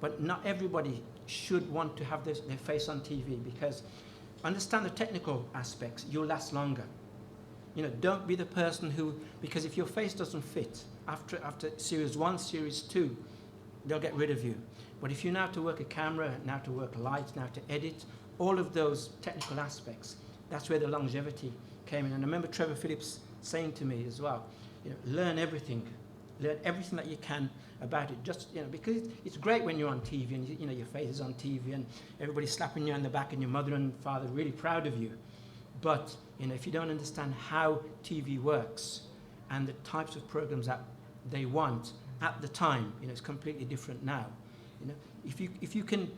but not everybody should want to have their face on TV, because understand the technical aspects, you'll last longer. You know, don't be the person who, because if your face doesn't fit after series 1, series 2, they'll get rid of you. But if you know how to work a camera, now to work lights, now to edit, all of those technical aspects, that's where the longevity came in. And I remember Trevor Phillips saying to me as well, you know, learn everything that you can about it. Just, you know, because it's great when you're on TV and you know, your face is on TV and everybody's slapping you on the back and your mother and father are really proud of you. But you know, if you don't understand how TV works and the types of programs that they want at the time, you know, it's completely different now. You know, if you can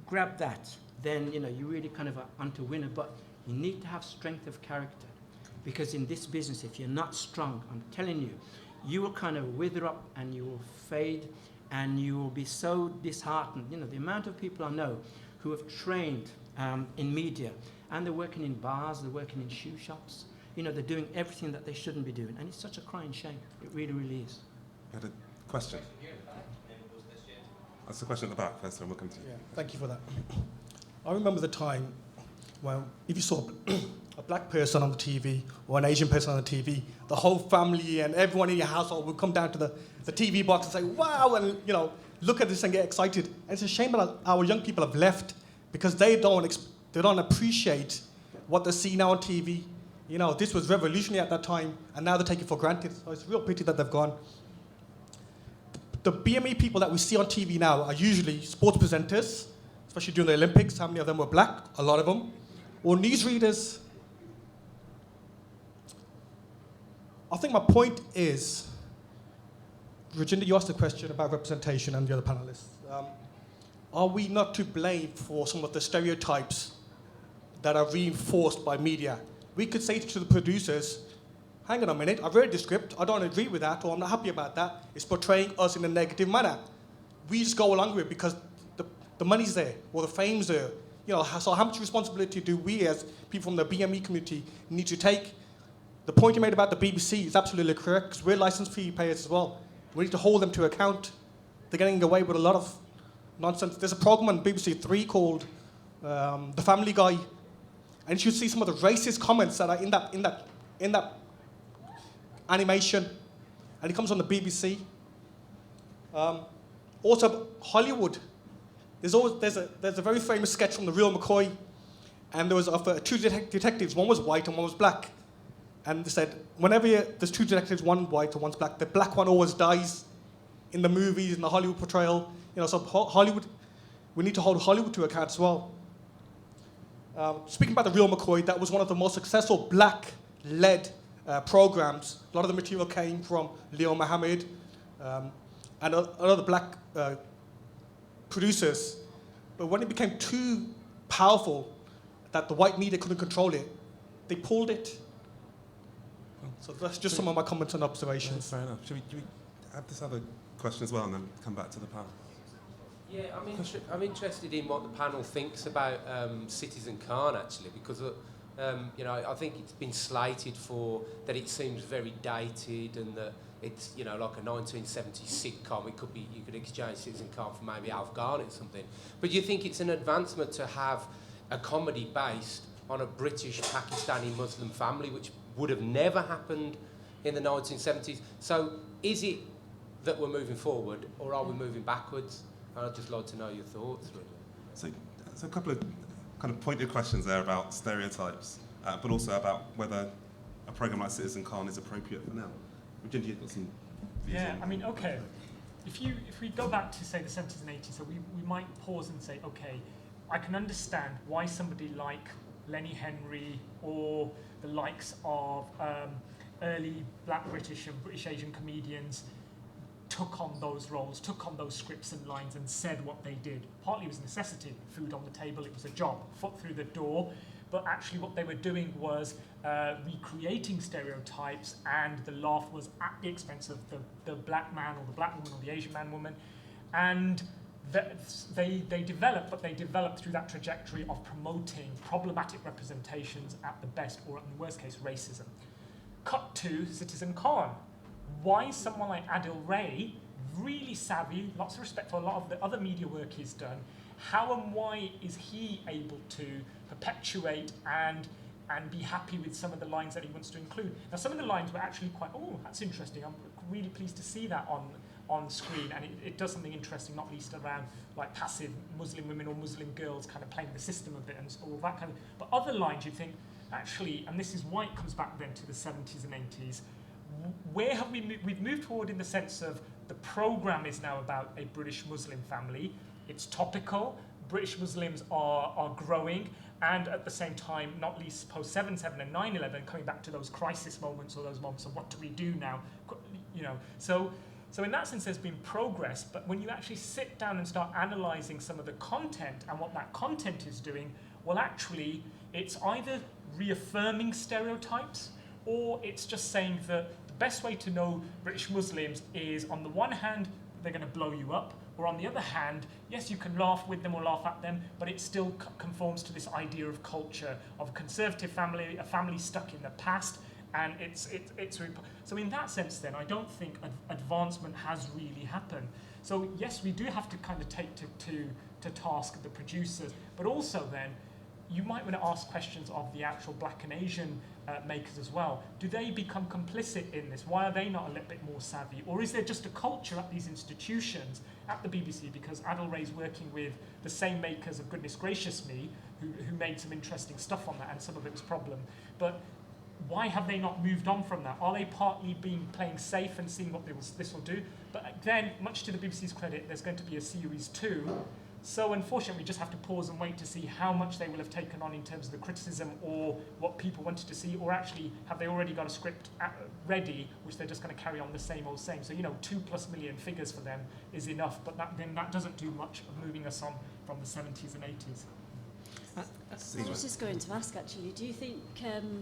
grab that, then you know, you really kind of are onto winner. But you need to have strength of character, because in this business, if you're not strong, I'm telling you, you will kind of wither up and you will fade and you will be so disheartened. You know, the amount of people I know who have trained in media, and they're working in bars, they're working in shoe shops, you know, they're doing everything that they shouldn't be doing, and it's such a crying shame. It really, really is. You had a question? That's the question at the back first, and we'll come to you. Yeah, thank you for that. I remember the time when if you saw a black person on the TV or an Asian person on the TV, the whole family and everyone in your household would come down to the TV box and say, wow, and you know, look at this and get excited. And it's a shame that our young people have left because they don't appreciate what they see now on TV. You know, this was revolutionary at that time, and now they take it for granted. So it's a real pity that they've gone. The BME people that we see on TV now are usually sports presenters, especially during the Olympics. How many of them were black? A lot of them. Or newsreaders. I think my point is, Virginia, you asked a question about representation and the other panelists. Are we not to blame for some of the stereotypes that are reinforced by media? We could say to the producers, hang on a minute, I've read the script, I don't agree with that, or I'm not happy about that. It's portraying us in a negative manner. We just go along with it because the money's there, or the fame's there. You know, so how much responsibility do we as people from the BME community need to take? The point you made about the BBC is absolutely correct, because we're license fee payers as well. We need to hold them to account. They're getting away with a lot of nonsense. There's a program on BBC Three called The Family Guy, and you should see some of the racist comments that are in that animation, and it comes on the BBC. Also, Hollywood. There's a very famous sketch from The Real McCoy, and there was of two detectives. One was white and one was black, and they said whenever there's two detectives, one white and one's black, the black one always dies in the movies, in the Hollywood portrayal. You know, so Hollywood, we need to hold Hollywood to account as well. Speaking about The Real McCoy, that was one of the most successful black-led programs. A lot of the material came from Leo Mohammed and other black producers. But when it became too powerful that the white media couldn't control it, they pulled it. So that's just some of my comments and observations. Fair enough. Should we have this other question as well and then come back to the panel? Yeah, I'm interested in what the panel thinks about Citizen Khan, actually, because you know, I think it's been slated for that it seems very dated and that it's, you know, like a 1970s sitcom. It could be, you could exchange Citizen Khan for maybe Afghan or something. But do you think it's an advancement to have a comedy based on a British Pakistani Muslim family, which would have never happened in the 1970s? So is it that we're moving forward, or are we moving backwards? I'd just like to know your thoughts, really. So a couple of kind of pointed questions there about stereotypes, but also about whether a programme like Citizen Khan is appropriate for now. Virginia, you've got some views on. I mean, okay. If we go back to, say, the 70s and 80s, so we might pause and say, okay, I can understand why somebody like Lenny Henry or the likes of early black British and British Asian comedians took on those roles, took on those scripts and lines and said what they did. Partly it was necessity, food on the table, it was a job, foot through the door, but actually what they were doing was recreating stereotypes, and the laugh was at the expense of the black man or the black woman or the Asian man woman, and they developed through that trajectory of promoting problematic representations at the best, or in the worst case, racism. Cut to Citizen Khan. Why someone like Adil Ray, really savvy, lots of respect for a lot of the other media work he's done, how and why is he able to perpetuate and be happy with some of the lines that he wants to include? Now, some of the lines were actually quite, oh, that's interesting. I'm really pleased to see that on screen, and it does something interesting, not least around like passive Muslim women or Muslim girls kind of playing the system a bit and all that kind of. But other lines you think, actually, and this is why it comes back then to the 70s and 80s, where have we've moved forward in the sense of the programme is now about a British Muslim family. It's topical. British Muslims are growing, and at the same time, not least post 7/7 and 9/11, coming back to those crisis moments or those moments of what do we do now, you know. So in that sense, there's been progress. But when you actually sit down and start analysing some of the content and what that content is doing, well, actually, it's either reaffirming stereotypes, or it's just saying that the best way to know British Muslims is, on the one hand, they're going to blow you up, or on the other hand, yes, you can laugh with them or laugh at them, but it still conforms to this idea of culture, of a conservative family, a family stuck in the past, and it's so in that sense then, I don't think advancement has really happened. So yes, we do have to kind of take to task the producers, but also then, you might want to ask questions of the actual Black and Asian makers as well. Do they become complicit in this? Why are they not a little bit more savvy? Or is there just a culture at these institutions, at the BBC, because Adil Ray's working with the same makers of Goodness Gracious Me, who made some interesting stuff on that, and some of it was problem. But why have they not moved on from that? Are they partly playing safe and seeing what this will do? But then, much to the BBC's credit, there's going to be a series 2. So unfortunately, we just have to pause and wait to see how much they will have taken on in terms of the criticism or what people wanted to see, or actually have they already got a script ready, which they're just going to carry on the same old same. So, 2+ million figures for them is enough, but that doesn't do much of moving us on from the 70s and 80s. I was just going to ask, actually, do you think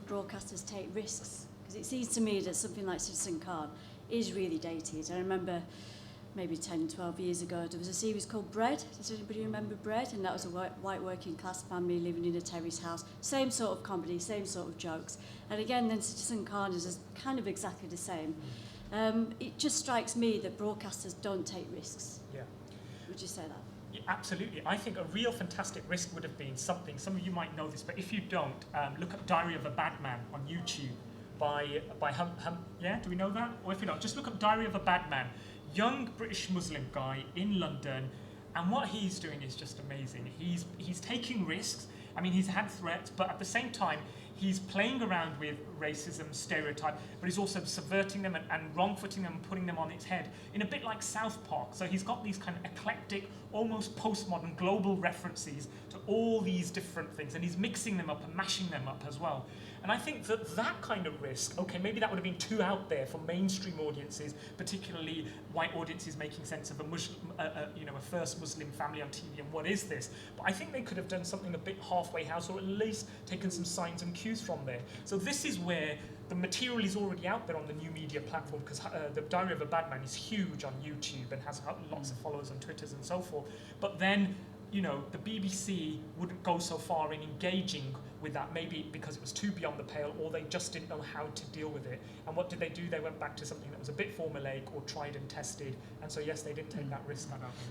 broadcasters take risks? Because it seems to me that something like Citizen Khan is really dated. I remember maybe 10, 12 years ago, there was a series called Bread. Does anybody remember Bread? And that was a white working class family living in a terrace house. Same sort of comedy, same sort of jokes. And again, then Citizen Khan is kind of exactly the same. It just strikes me that broadcasters don't take risks. Yeah. Would you say that? Yeah, absolutely. I think a real fantastic risk would have been something, some of you might know this, but if you don't, look up Diary of a Bad Man on YouTube by yeah, do we know that? Or if you don't, just look up Diary of a Bad Man. Young British Muslim guy in London, and what he's doing is just amazing. He's taking risks. I mean, he's had threats, but at the same time, he's playing around with racism, stereotype, but he's also subverting them and wrong-footing them and putting them on its head in a bit like South Park. So he's got these kind of eclectic, almost postmodern global references to all these different things, and he's mixing them up and mashing them up as well. And I think that kind of risk, okay, maybe that would have been too out there for mainstream audiences, particularly white audiences making sense of a Muslim, a first Muslim family on TV, and what is this? But I think they could have done something a bit halfway house, or at least taken some signs and cues from there. So this is where the material is already out there on the new media platform, because the Diary of a Bad Man is huge on YouTube and has lots of followers on Twitters and so forth. But then, the BBC wouldn't go so far in engaging with that, maybe because it was too beyond the pale, or they just didn't know how to deal with it. And what did they do? They went back to something that was a bit formulaic or tried and tested. And so, yes, they didn't take that risk.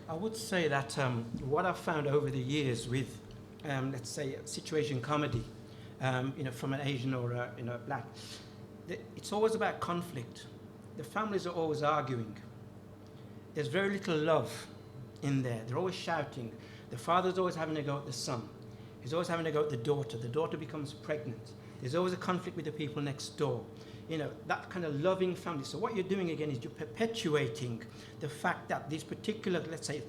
I would say that what I've found over the years with, let's say, situation comedy, from an Asian or black, it's always about conflict. The families are always arguing. There's very little love in there. They're always shouting. The father's always having a go at the son. He's always having a go at the daughter. The daughter becomes pregnant. There's always a conflict with the people next door. That kind of loving family. So what you're doing again is you're perpetuating the fact that these particular, let's say,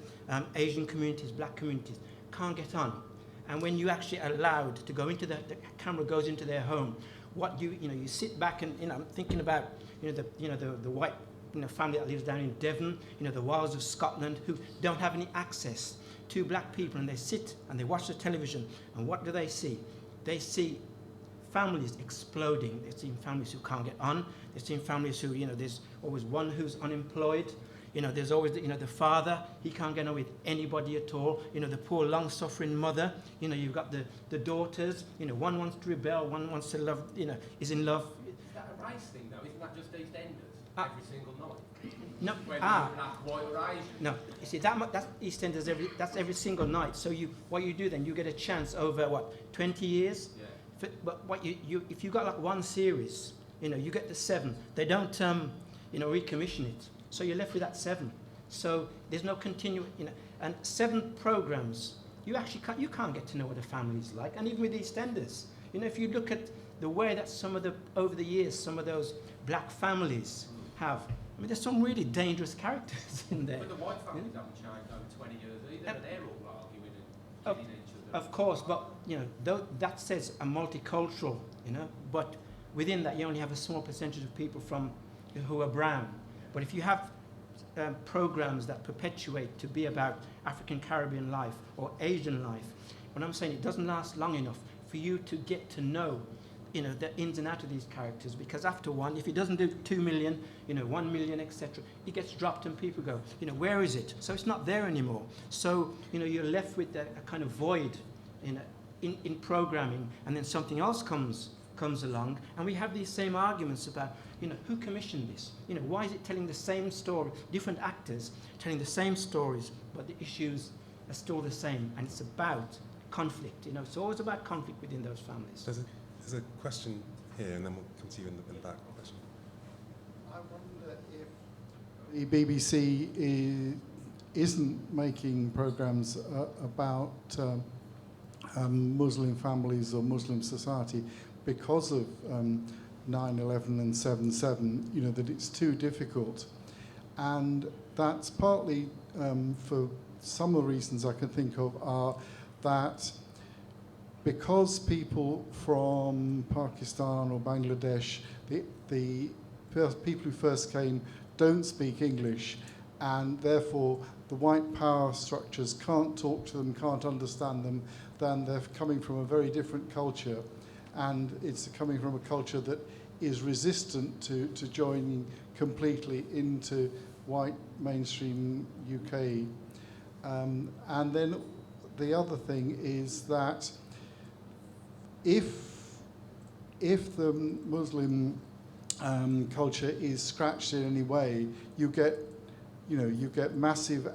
Asian communities, black communities, can't get on. And when you actually are allowed to go into the camera goes into their home, what you sit back and I'm thinking about the white family that lives down in Devon, the wilds of Scotland, who don't have any access to black people, and they sit and they watch the television, and what do they see? They see families exploding. They see families who can't get on. They see families who, there's always one who's unemployed. There's always the father, he can't get on with anybody at all. The poor long-suffering mother. You've got the daughters. One wants to rebel, one wants to love. Is in love. Is that a race thing though? Isn't that just EastEnders every single night? No. Whether you're black, white, or Asian. No. You see that's EastEnders every single night. So what you do then, you get a chance over 20 years. Yeah. But what if you got like one series, you get the 7. They don't recommission it. So you're left with that 7. So there's no continuous, and 7 programs, you can't get to know what a family's like. And even with EastEnders, if you look at the way that over the years, some of those black families have, there's some really dangerous characters in there. But the white families haven't changed over 20 years either, and they're all arguing and killing each other. Of course, but, that says a multicultural, but within that you only have a small percentage of people who are brown. But if you have programs that perpetuate to be about African Caribbean life or Asian life, what I'm saying, it doesn't last long enough for you to get to know, the ins and outs of these characters. Because after one, if it doesn't do 2 million, 1 million, etc., it gets dropped and people go, where is it? So it's not there anymore. So, you're left with a kind of void in programming, and then something else comes along, and we have these same arguments about, who commissioned this? Why is it telling the same story, different actors telling the same stories, but the issues are still the same, and it's about conflict. It's always about conflict within those families. There's a question here, and then we'll come to you in the back. Question. I wonder if the BBC isn't making programmes about Muslim families or Muslim society because of 9/11 and 7/7, that it's too difficult. And that's partly for some of the reasons I can think of are that because people from Pakistan or Bangladesh, the people who first came don't speak English, and therefore the white power structures can't talk to them, can't understand them, then they're coming from a very different culture, and it's coming from a culture that is resistant to joining completely into white mainstream UK. And then the other thing is that if the Muslim culture is scratched in any way, you get massive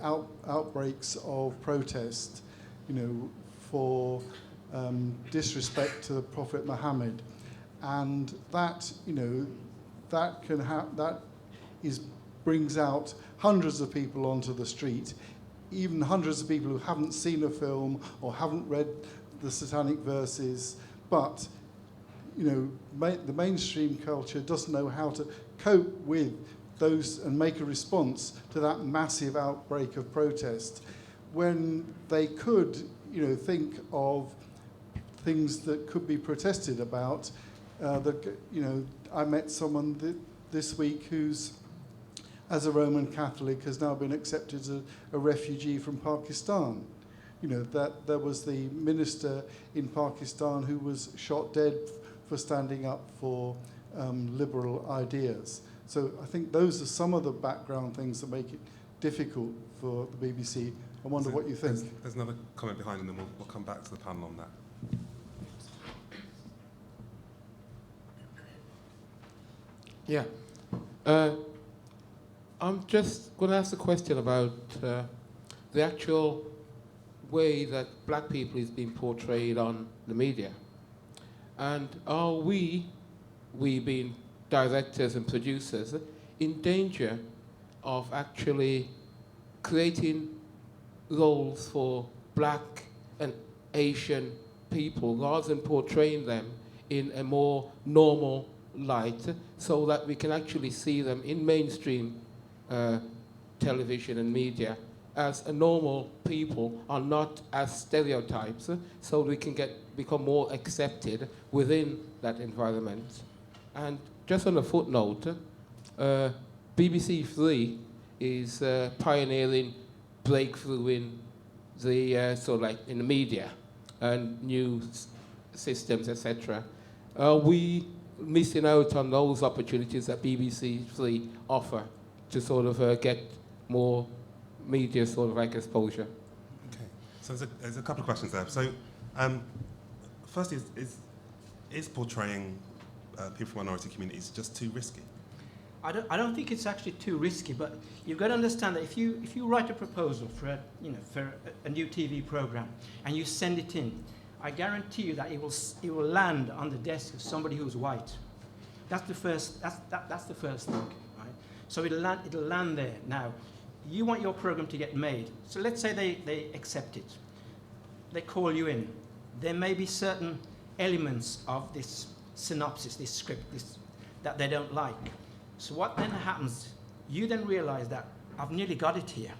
outbreaks of protest, for disrespect to the Prophet Muhammad, and that brings out hundreds of people onto the street, even hundreds of people who haven't seen a film or haven't read the satanic verses, but the mainstream culture doesn't know how to cope with those and make a response to that massive outbreak of protest, when they could think of things that could be protested about. I met someone this week who's, as a Roman Catholic, has now been accepted as a refugee from Pakistan. That there was the minister in Pakistan who was shot dead for standing up for liberal ideas. So I think those are some of the background things that make it difficult for the BBC. I wonder what you think. There's another comment behind, and then we'll come back to the panel on that. Yeah. I'm just going to ask a question about the actual way that black people is being portrayed on the media. And are we being directors and producers, in danger of actually creating roles for black and Asian people rather than portraying them in a more normal light, so that we can actually see them in mainstream television and media as a normal people, are not as stereotypes, so we can become more accepted within that environment. And just on a footnote, BBC Three is pioneering breakthrough in the in the media and news systems, etc. Are we missing out on those opportunities that BBC Three offer to get more media exposure? Okay, so there's a couple of questions there. So, first is portraying people from minority communities just too risky? I don't think it's actually too risky, but you've got to understand that if you write a proposal for a new TV program and you send it in, I guarantee you that it will land on the desk of somebody who's white. That's the first thing, right? So it'll land there. Now, you want your program to get made. So let's say they accept it. They call you in. There may be certain elements of this synopsis, this script, that they don't like. So what then happens, you then realize that I've nearly got it here.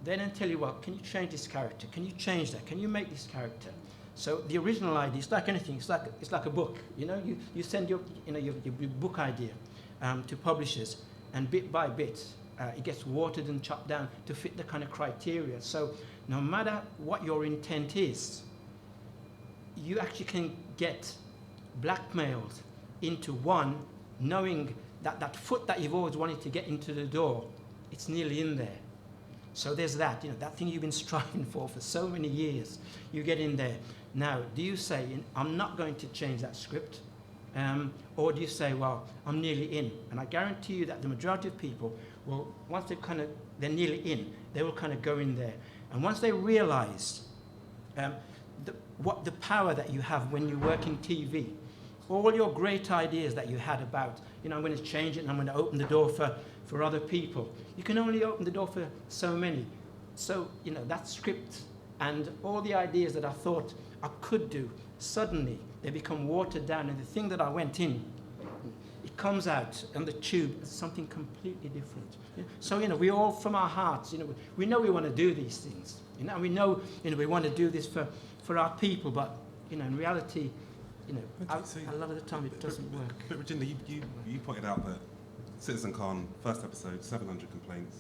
They then tell you, well, can you change this character? Can you change that? Can you make this character? So the original idea, it's like anything, it's like a book. You send your book idea to publishers, and bit by bit, it gets watered and chopped down to fit the kind of criteria. So no matter what your intent is, you actually can get blackmailed into one, knowing that foot that you've always wanted to get into the door, it's nearly in there. So there's that, that thing you've been striving for so many years, you get in there. Now, do you say, I'm not going to change that script? Or do you say, well, I'm nearly in? And I guarantee you that the majority of people will, once they're nearly in, they will kind of go in there. And once they realize what the power that you have when you work in TV. All your great ideas that you had about, I'm going to change it and I'm going to open the door for other people. You can only open the door for so many. So, that script and all the ideas that I thought I could do, suddenly they become watered down. And the thing that I went in, it comes out on the tube as something completely different. So, we all from our hearts, we know we want to do these things. We know, we want to do this for our people, but, in reality, a lot of the time it doesn't work. But Virginia, you pointed out that Citizen Khan, first episode, 700 complaints.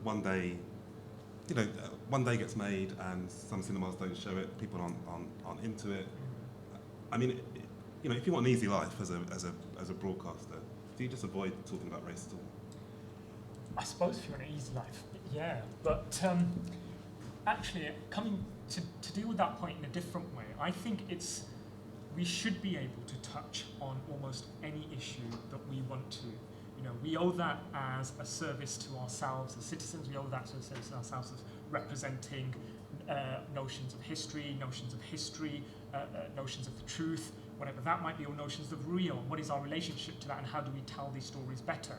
One day gets made and some cinemas don't show it, people aren't into it. I mean, if you want an easy life as a broadcaster, do you just avoid talking about race at all? I suppose if you want an easy life, yeah. But actually, coming to deal with that point in a different way, I think we should be able to touch on almost any issue that we want to. We owe that as a service to ourselves as citizens. We owe that as a service to ourselves as representing notions of history, notions of the truth, whatever that might be, or notions of real. What is our relationship to that, and how do we tell these stories better?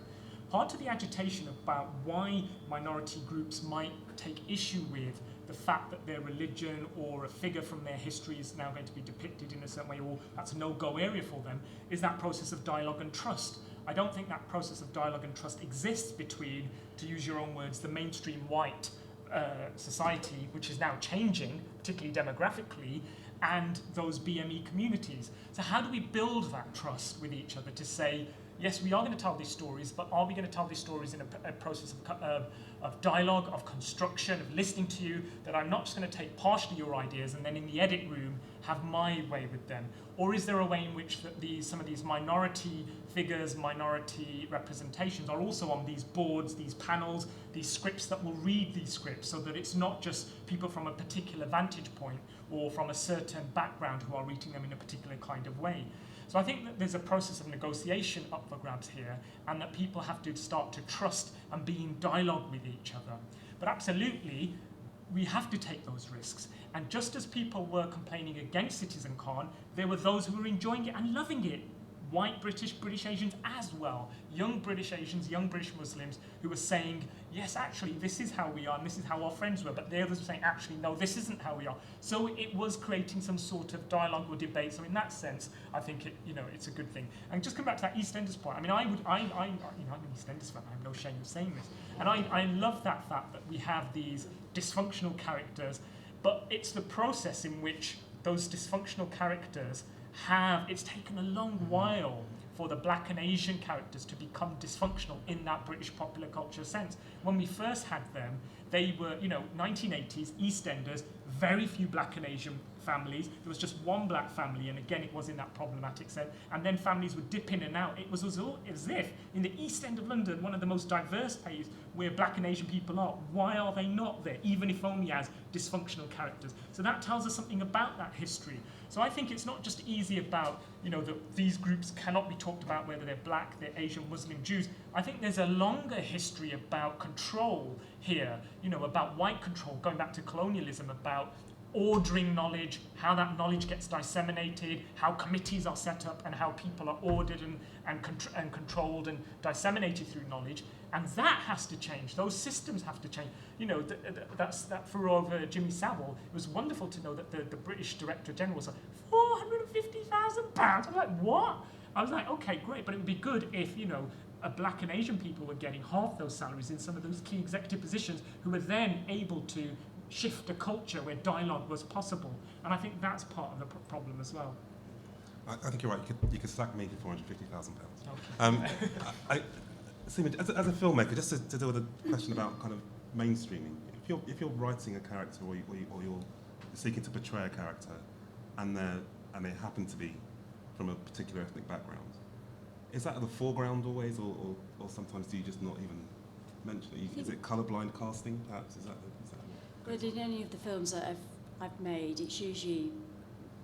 Part of the agitation about why minority groups might take issue with the fact that their religion or a figure from their history is now going to be depicted in a certain way, or that's a no-go area for them, is that process of dialogue and trust. I don't think that process of dialogue and trust exists between, to use your own words, the mainstream white society, which is now changing, particularly demographically, and those BME communities. So how do we build that trust with each other to say, yes, we are going to tell these stories, but are we going to tell these stories in a process of dialogue, of construction, of listening to you, that I'm not just going to take partially your ideas and then in the edit room have my way with them? Or is there a way in which some of these minority figures, minority representations are also on these boards, these panels, these scripts that will read these scripts, so that it's not just people from a particular vantage point or from a certain background who are reading them in a particular kind of way? So I think that there's a process of negotiation up for grabs here, and that people have to start to trust and be in dialogue with each other. But absolutely, we have to take those risks. And just as people were complaining against Citizen Khan, there were those who were enjoying it and loving it. White British Asians as well. Young British Asians, young British Muslims who were saying, yes, actually, this is how we are and this is how our friends were. But the others were saying, actually, no, this isn't how we are. So it was creating some sort of dialogue or debate. So in that sense, I think it's a good thing. And just come back to that EastEnders point. I mean, I'm an EastEnders fan. I have no shame in saying this. And I love that fact that we have these dysfunctional characters, but it's the process in which those dysfunctional characters it's taken a long while for the black and Asian characters to become dysfunctional in that British popular culture sense. When we first had them, they were, 1980s, EastEnders, very few black and Asian families. There was just one black family, and again, it was in that problematic sense. And then families would dip in and out. It was as if in the East End of London, one of the most diverse places where black and Asian people are, why are they not there, even if only as dysfunctional characters? So that tells us something about that history. So I think it's not just easy about, that these groups cannot be talked about whether they're black, they're Asian, Muslim, Jews. I think there's a longer history about control here, about white control, going back to colonialism, about ordering knowledge, how that knowledge gets disseminated, how committees are set up, and how people are ordered and controlled and disseminated through knowledge. And that has to change. Those systems have to change. That's that furore over Jimmy Savile. It was wonderful to know that the British Director General was like, £450,000. I'm like, what? I was like, okay, great, but it would be good if, black and Asian people were getting half those salaries in some of those key executive positions, who were then able to shift a culture where dialogue was possible. And I think that's part of the problem as well. I think you're right. You could sack me for £450,000. Okay. Seema, as a filmmaker, just to deal with the question about kind of mainstreaming, if you're writing a character or you're seeking to portray a character, and they happen to be from a particular ethnic background, is that at the foreground always, or sometimes do you just not even mention it? Is it colourblind casting, perhaps? Is that But in any of the films that I've made, it's usually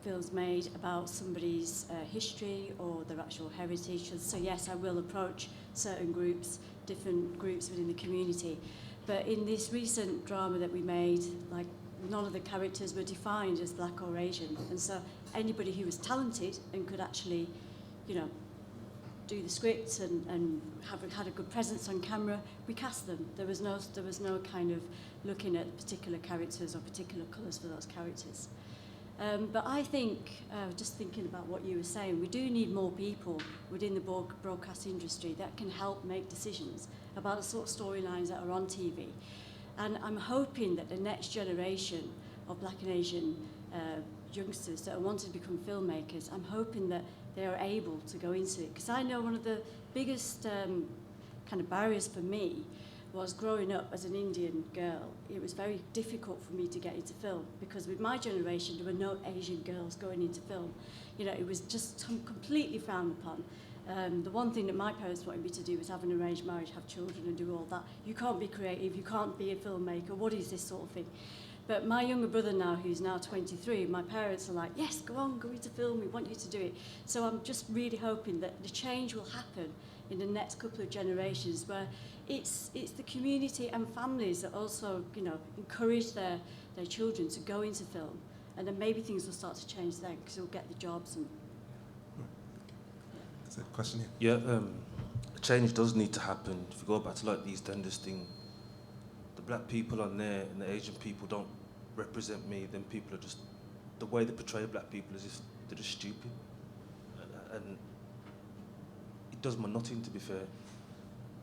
films made about somebody's history or their actual heritage. So yes, I will approach certain groups, different groups within the community. But in this recent drama that we made, like none of the characters were defined as black or Asian. And so anybody who was talented and could actually, you know, do the scripts and had a good presence on camera, we cast them. There was no kind of looking at particular characters or particular colours for those characters. But I think, just thinking about what you were saying, we do need more people within the broadcast industry that can help make decisions about the sort of storylines that are on TV. And I'm hoping that the next generation of black and Asian youngsters that are wanting to become filmmakers, I'm hoping that they are able to go into it. Because I know one of the biggest kind of barriers for me was growing up as an Indian girl. It was very difficult for me to get into film because with my generation there were no Asian girls going into film. You know, it was just completely frowned upon. The one thing that my parents wanted me to do was have an arranged marriage, have children and do all that. You can't be creative, you can't be a filmmaker, what is this sort of thing? But my younger brother now, who's now 23, my parents are like, yes, go on, go into film, we want you to do it. So I'm just really hoping that the change will happen in the next couple of generations where it's the community and families that also, you know, encourage their children to go into film. And then maybe things will start to change then because they'll get the jobs. And That's a question here. Yeah, change does need to happen. If you go back to like the EastEnders thing, the black people on there and the Asian people don't represent me, then people are just, the way they portray black people is just, they're just stupid. And it does my nothing, to be fair.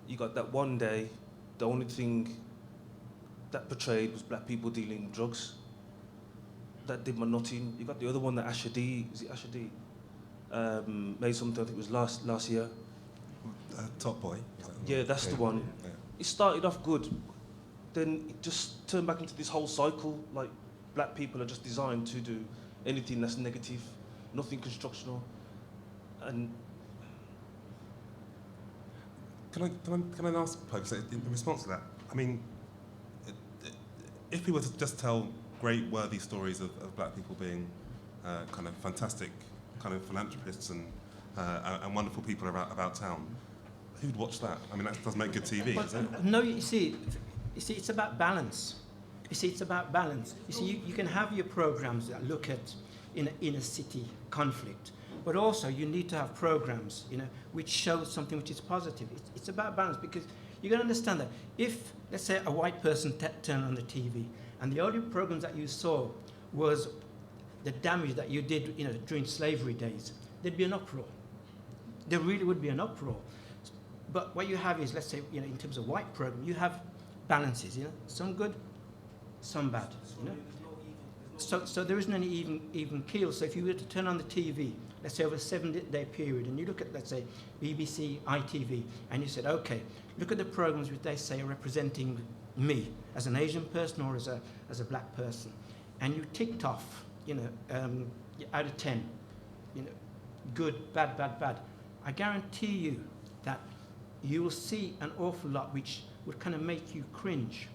You got that one day, the only thing that portrayed was black people dealing drugs. That did my nothing. You got the other one that Asher D, is it Asher D? Made something, I think it was last year. Top Boy. Yeah, that's the one. Yeah. It started off good, then it just turned back into this whole cycle. Like, black people are just designed to do anything that's negative, nothing constructional. And Can I ask, folks, in response to that, I mean, if we were to just tell great, worthy stories of black people being kind of fantastic kind of philanthropists and wonderful people about town, who'd watch that? I mean, that doesn't make good TV, does it? No, you see, it's about balance. You see, it's about balance. You see, you can have your programs that look at inner city conflict, but also you need to have programs, you know, which show something which is positive. It's about balance because you got to understand that if, let's say, a white person turned on the TV and the only programs that you saw was the damage that you did, you know, during slavery days, there'd be an uproar. There really would be an uproar. But what you have is, let's say, you know, in terms of white program, you have balances, you know, some good, some bad, you know. So there isn't any even keel. So if you were to turn on the TV, let's say over a 7-day period, and you look at, let's say, BBC, ITV, and you said, okay, look at the programs which they say are representing me as an Asian person or as a black person, and you ticked off, you know, out of 10, you know, good, bad, bad, bad. I guarantee you that you will see an awful lot which would kind of make you cringe.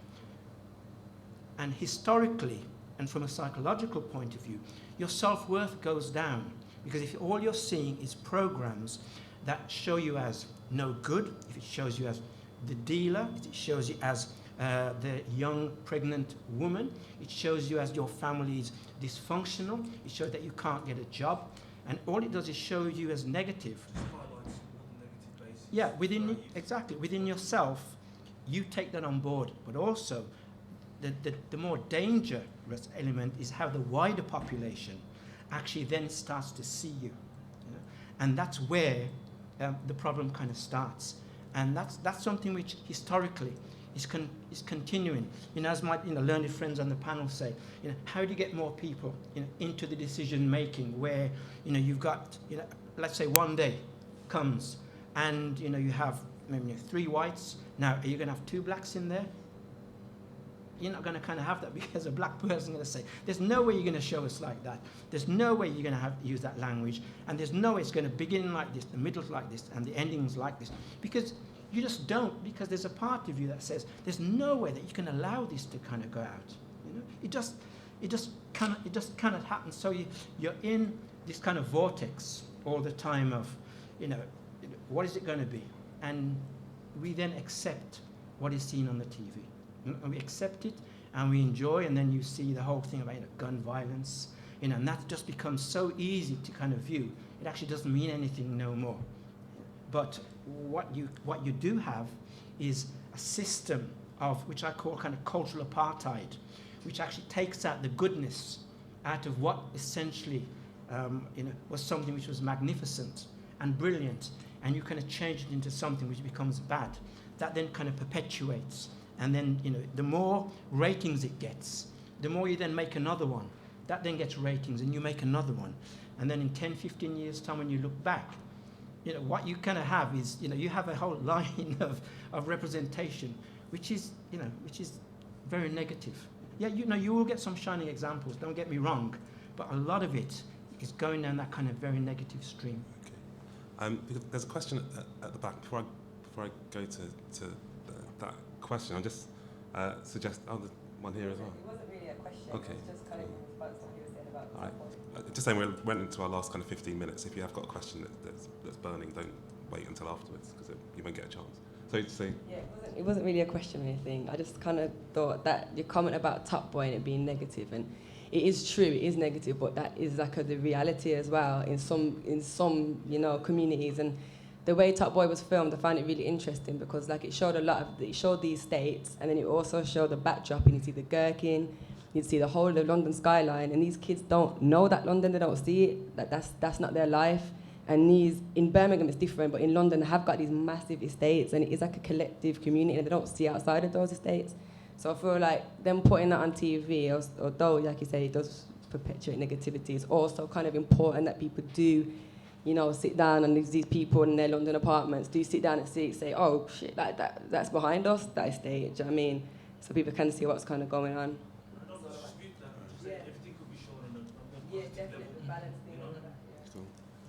And historically, and from a psychological point of view, your self-worth goes down because if all you're seeing is programs that show you as no good, if it shows you as the dealer, if it shows you as the young pregnant woman, it shows you as your family's dysfunctional, it shows that you can't get a job, and all it does is show you as negative. Yeah, within yourself, you take that on board, but also the more dangerous element is how the wider population actually then starts to see you, you know? And that's where the problem kind of starts, and that's something which historically is continuing. You know, as my learned friends on the panel say, you know, how do you get more people, you know, into the decision making where, you know, you've got, you know, let's say one day comes and, you know, you have maybe 3 whites. Now, are you going to have 2 blacks in there? You're not going to kind of have that because a black person is going to say, there's no way you're going to show us like that. There's no way you're going to use that language. And there's no way it's going to begin like this, the middle's like this, and the ending's like this. Because you just don't, because there's a part of you that says, there's no way that you can allow this to kind of go out. You know, it just cannot happen. So you're in this kind of vortex all the time of, you know, what is it going to be? And we then accept what is seen on the TV. And we accept it, and we enjoy, and then you see the whole thing about gun violence, and that just becomes so easy to kind of view. It actually doesn't mean anything no more. But what you do have is a system of, which I call kind of cultural apartheid, which actually takes out the goodness out of what essentially was something which was magnificent and brilliant, and you kind of change it into something which becomes bad. That then kind of perpetuates, and then the more ratings it gets, the more you then make another one. That then gets ratings, and you make another one, and then in 10, 15 years' time, when you look back, what you kind of have is you have a whole line of representation, which is very negative. Yeah, you will get some shining examples. Don't get me wrong, but a lot of it is going down that kind of very negative stream. Okay. Because there's a question at the back. Before I go to that question, I'll just suggest the one here as well. It wasn't really a question. Okay. It was just kind of in response to what you were saying about All right. Just saying, we went into our last kind of 15 minutes. If you have got a question that's burning, don't wait until afterwards, because you won't get a chance. So yeah, it wasn't really a question or anything. I just kind of thought that your comment about Top Boy and it being negative, and it is true, it is negative, but that is like the reality as well in some communities. And the way Top Boy was filmed, I found it really interesting because it showed it showed these states, and then it also showed the backdrop, and you see the Gherkin, you see the whole of London skyline, and these kids don't know that London, they don't see it, that's not their life. And in Birmingham it's different, but in London they have got these massive estates, and it is like a collective community, and they don't see outside of those estates. So I feel like them putting that on TV, although, like you say, it does perpetuate negativity, it's also kind of important that people do, sit down, and these people in their London apartments do sit down and say, oh shit, that's behind us, that estate, do you know what I mean? So people can see what's kind of going on. Yeah, definitely, the balance thing.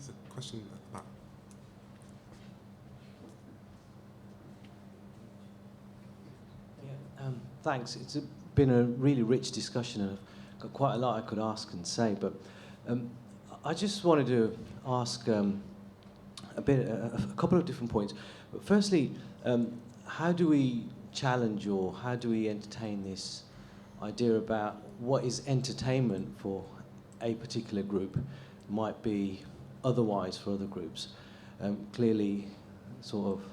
there's a question at the back. Thanks. It's been a really rich discussion, and I've got quite a lot I could ask and say, but I just wanted to ask a couple of different points. But firstly, how do we challenge or how do we entertain this idea about what is entertainment for a particular group might be otherwise for other groups? Clearly, sort of,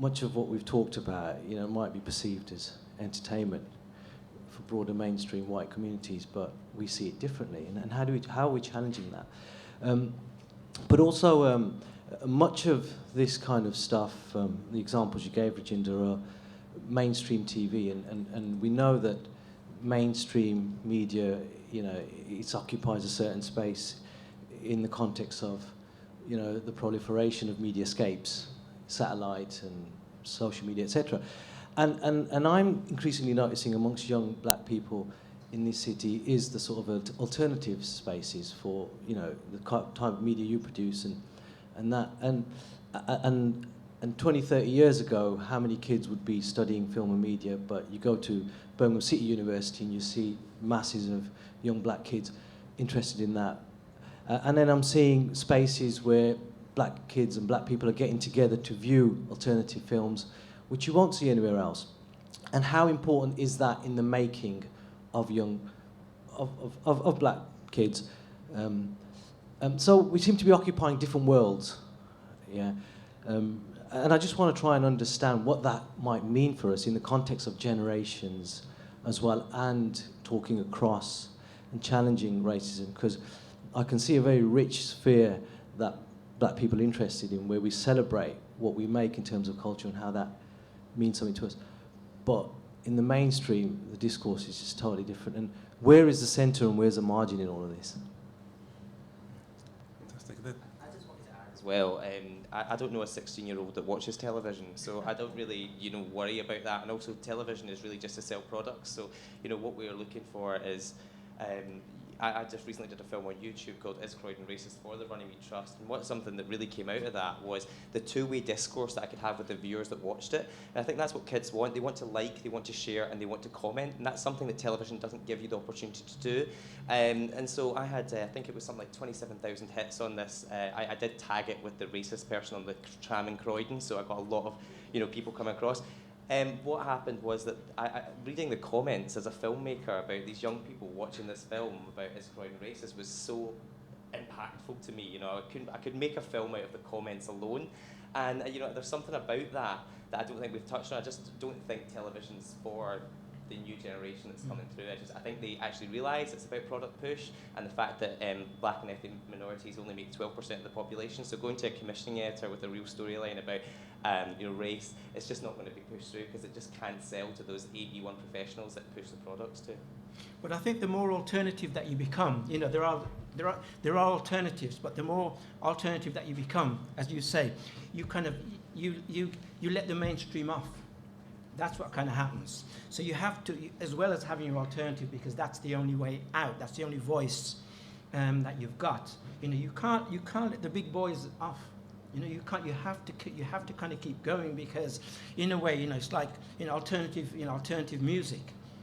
much of what we've talked about, might be perceived as entertainment for broader mainstream white communities, but we see it differently. And how are we challenging that? But also, much of this kind of stuff, the examples you gave, Rajinder, are mainstream TV, and we know that mainstream media, it occupies a certain space in the context of, the proliferation of mediascapes, satellite and social media, etc. And I'm increasingly noticing amongst young black people in this city is the sort of alternative spaces for, the type of media you produce and 20, 30 years ago, how many kids would be studying film and media, but you go to Birmingham City University and you see masses of young black kids interested in that. And then I'm seeing spaces where black kids and black people are getting together to view alternative films, which you won't see anywhere else. And how important is that in the making of of black kids? So we seem to be occupying different worlds, yeah. And I just want to try and understand what that might mean for us in the context of generations as well, and talking across and challenging racism, because I can see a very rich sphere that black people are interested in, where we celebrate what we make in terms of culture and how that means something to us. But in the mainstream, the discourse is just totally different. And where is the centre and where's the margin in all of this? Fantastic. I just wanted to add as well, I don't know a 16-year-old that watches television, so I don't really, worry about that. And also, television is really just to sell products. So, what we are looking for is, I just recently did a film on YouTube called Is Croydon Racist for the Runnymede Trust, and something that really came out of that was the two-way discourse that I could have with the viewers that watched it. And I think that's what kids want. They want to like, they want to share, and they want to comment, and that's something that television doesn't give you the opportunity to do. And so I had, I think it was something like 27,000 hits on this. I did tag it with the racist person on the tram in Croydon, so I got a lot of people coming across. What happened was that reading the comments as a filmmaker about these young people watching this film about Is Croydon Racist was so impactful to me. You know, I could make a film out of the comments alone, and you know, there's something about that I don't think we've touched on. I just don't think television's for the new generation that's coming through. I think they actually realise it's about product push, and the fact that black and ethnic minorities only make 12% of the population. So going to a commissioning editor with a real storyline about race, it's just not going to be pushed through because it just can't sell to those AE1 professionals that push the products to. But I think the more alternative that you become, you know, there are alternatives, but the more alternative that you become, as you say, you kind of you let the mainstream off. That's what kind of happens. So you have to, as well as having your alternative, because that's the only way out. That's the only voice that you've got. You know, you can't let the big boys off. You know, you can't. You have to kind of keep going, because, in a way, you know, it's like, you know, alternative music.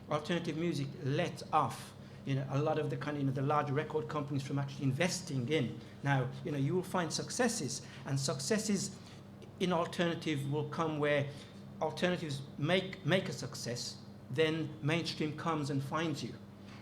Alternative music let off, you know, a lot of the kind of, you know, the large record companies from actually investing in. Now, you know, you will find successes, and successes in alternative will come where alternatives make a success, then mainstream comes and finds you,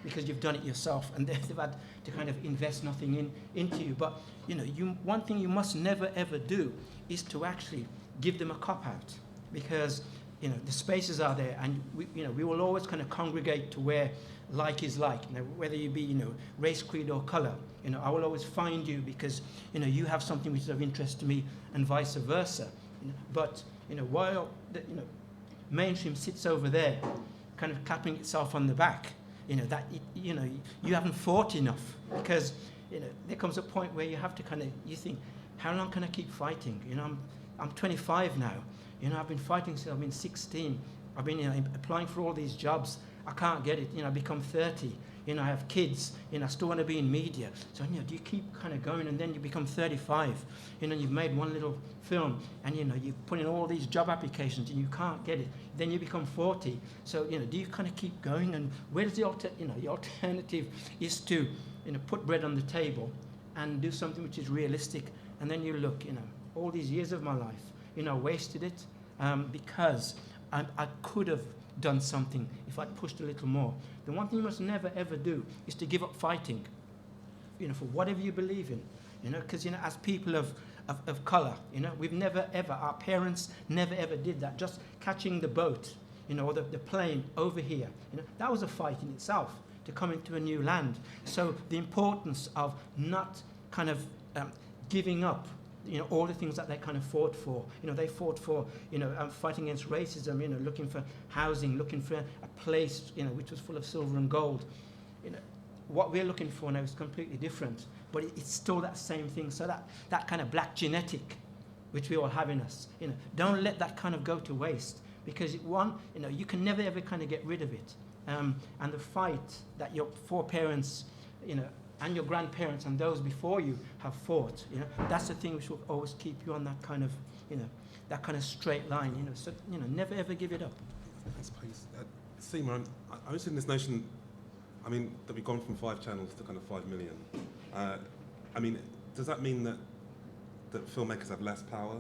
because you've done it yourself, and they've had to kind of invest nothing into you. But, you know, one thing you must never ever do is to actually give them a cop-out, because, you know, the spaces are there, and we will always kind of congregate to where like is like. You know, whether you be, you know, race, creed, or color. You know, I will always find you because, you know, you have something which is of interest to me, and vice versa. You know, but, you know, while mainstream sits over there, kind of clapping itself on the back, you know, that you haven't fought enough, because, you know, there comes a point where you have to kind of, you think, how long can I keep fighting? You know, I'm 25 now. You know, I've been fighting since I've been 16. I've been, you know, applying for all these jobs. I can't get it. You know, I become 30. You know, I have kids. You know, I still want to be in media. So, you know, do you keep kind of going, and then you become 35? You know, you've made one little film, and, you know, you put in all these job applications, and you can't get it. Then you become 40. So, you know, do you kind of keep going? And where does the alternative is to, you know, put bread on the table and do something which is realistic. And then you look, you know, all these years of my life, you know, wasted it because I could have done something if I'd pushed a little more. The one thing you must never ever do is to give up fighting, you know, for whatever you believe in, you know, because, you know, as people of colour, you know, we've never ever, our parents never ever did that. Just catching the boat, you know, or the plane over here, you know, that was a fight in itself to come into a new land. So the importance of not kind of giving up, you know, all the things that they kind of fought for. You know, they fought for, you know, fighting against racism, you know, looking for housing, looking for a place, you know, which was full of silver and gold. You know, what we're looking for now is completely different, but it's still that same thing. So that kind of black genetic, which we all have in us, you know, don't let that kind of go to waste, because you know, you can never ever kind of get rid of it. And the fight that your foreparents, you know, and your grandparents and those before you have fought, you know, that's the thing which will always keep you on that kind of, you know, that kind of straight line, you know. So, you know, never ever give it up. Thanks, please. Seema, I was in this notion, I mean, that we've gone from 5 channels to kind of 5 million. I mean, does that mean that filmmakers have less power,